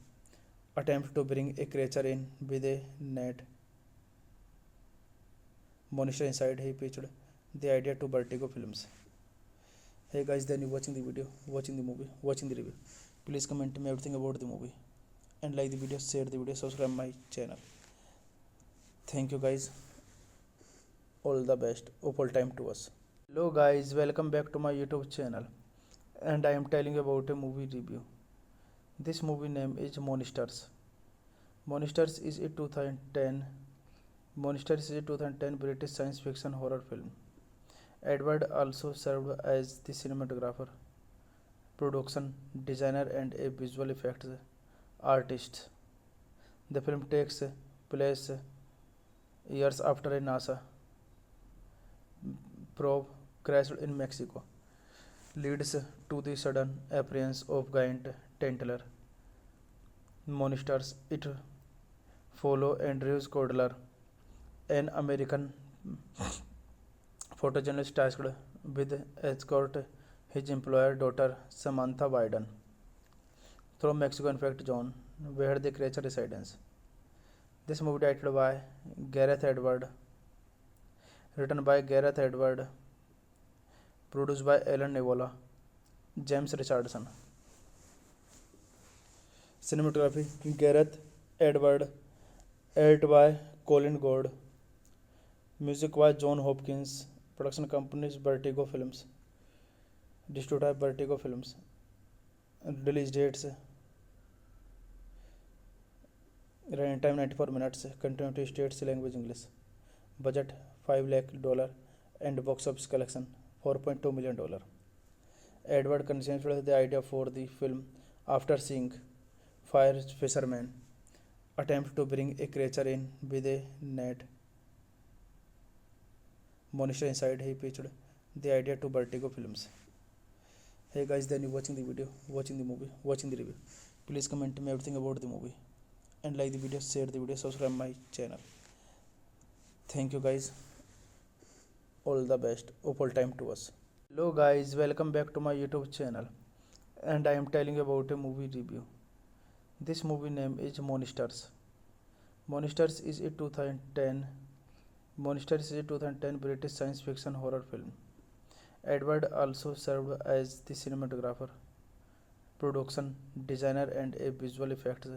attempt to bring a creature in with a net monster inside. He pitched the idea to Vertigo Films. Hey guys, then you watching the video, watching the movie, watching the review. Please comment me everything about the movie and like the video, share the video, subscribe my channel. Thank you guys. All the best. Opal time to us. Hello guys, welcome back to my YouTube channel, and I am telling you about a movie review. This movie name is Monsters. Monsters is a 2010 British science fiction horror film. Edward also served as the cinematographer, production designer, and a visual effects artist. The film takes place years after a NASA probe crashed in Mexico, leads to the sudden appearance of giant tentacular monsters. It follows Andrew Cordler, an American photojournalist tasked with escort his employer daughter Samantha Biden through Mexico infect zone where the creature resides. This movie directed by Gareth Edward, written by Gareth Edward, produced by Alan Nevola, James Richardson. Cinematography Gareth Edward, edited by Colin Gord. Music by John Hopkins. Production companies Vertigo Films. Distributed by Vertigo Films. Release dates running time 94 minutes. Continuity states language English. Budget $5 lakh and box office collection $4.2 million. Edward conceived the idea for the film after seeing fire fishermen attempt to bring a creature in with a net monster inside. He pitched the idea to Vertigo Films. Hey guys, then you watching the video, watching the movie, watching the review. Please comment me everything about the movie and like the video, share the video, subscribe my channel. Thank you guys. All the best. Opal time to us. Hello guys, welcome back to my YouTube channel, and I am telling you about a movie review. This movie name is Monsters. Monsters is a 2010 British science fiction horror film. Edward also served as the cinematographer, production designer, and a visual effects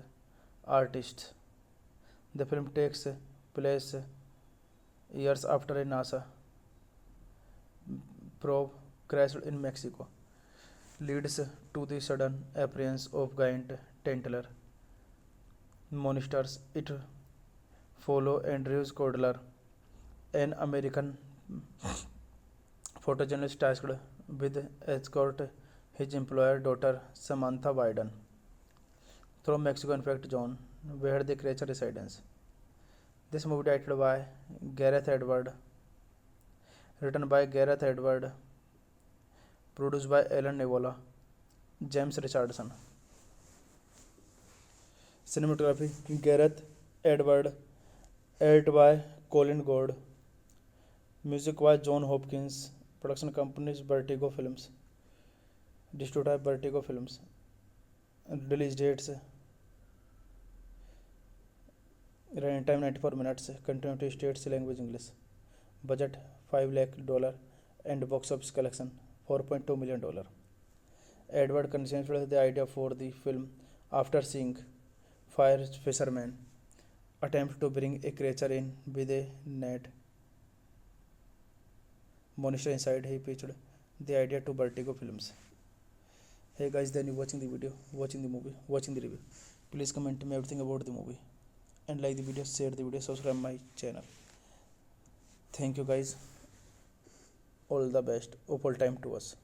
artist. The film takes place years after a NASA probe crashed in Mexico, leads to the sudden appearance of giant tentacler monsters. It follow Andrews Cordler, an American photojournalist tasked with escort his employer daughter Samantha Biden through Mexico infect zone where the creature resides. This movie directed by Gareth Edward, written by Gareth Edward, produced by Alan Nevola, James Richardson. Cinematography Gareth Edward, edited by Colin Gord. Music by John Hopkins. Production companies Vertigo Films. Distributed by Vertigo Films. Release dates running time 94 minutes. Continuity states language English. Budget $5 lakh and box office collection $4.2 million. Edward conceived the idea for the film after seeing Fire Fisherman attempt to bring a creature in with a net monster inside. He pitched the idea to Vertigo Films. Hey guys, then you watching the video, watching the movie, watching the review. Please comment me everything about the movie and like the video, share the video, subscribe my channel. Thank you guys. All the best. Opal time to us.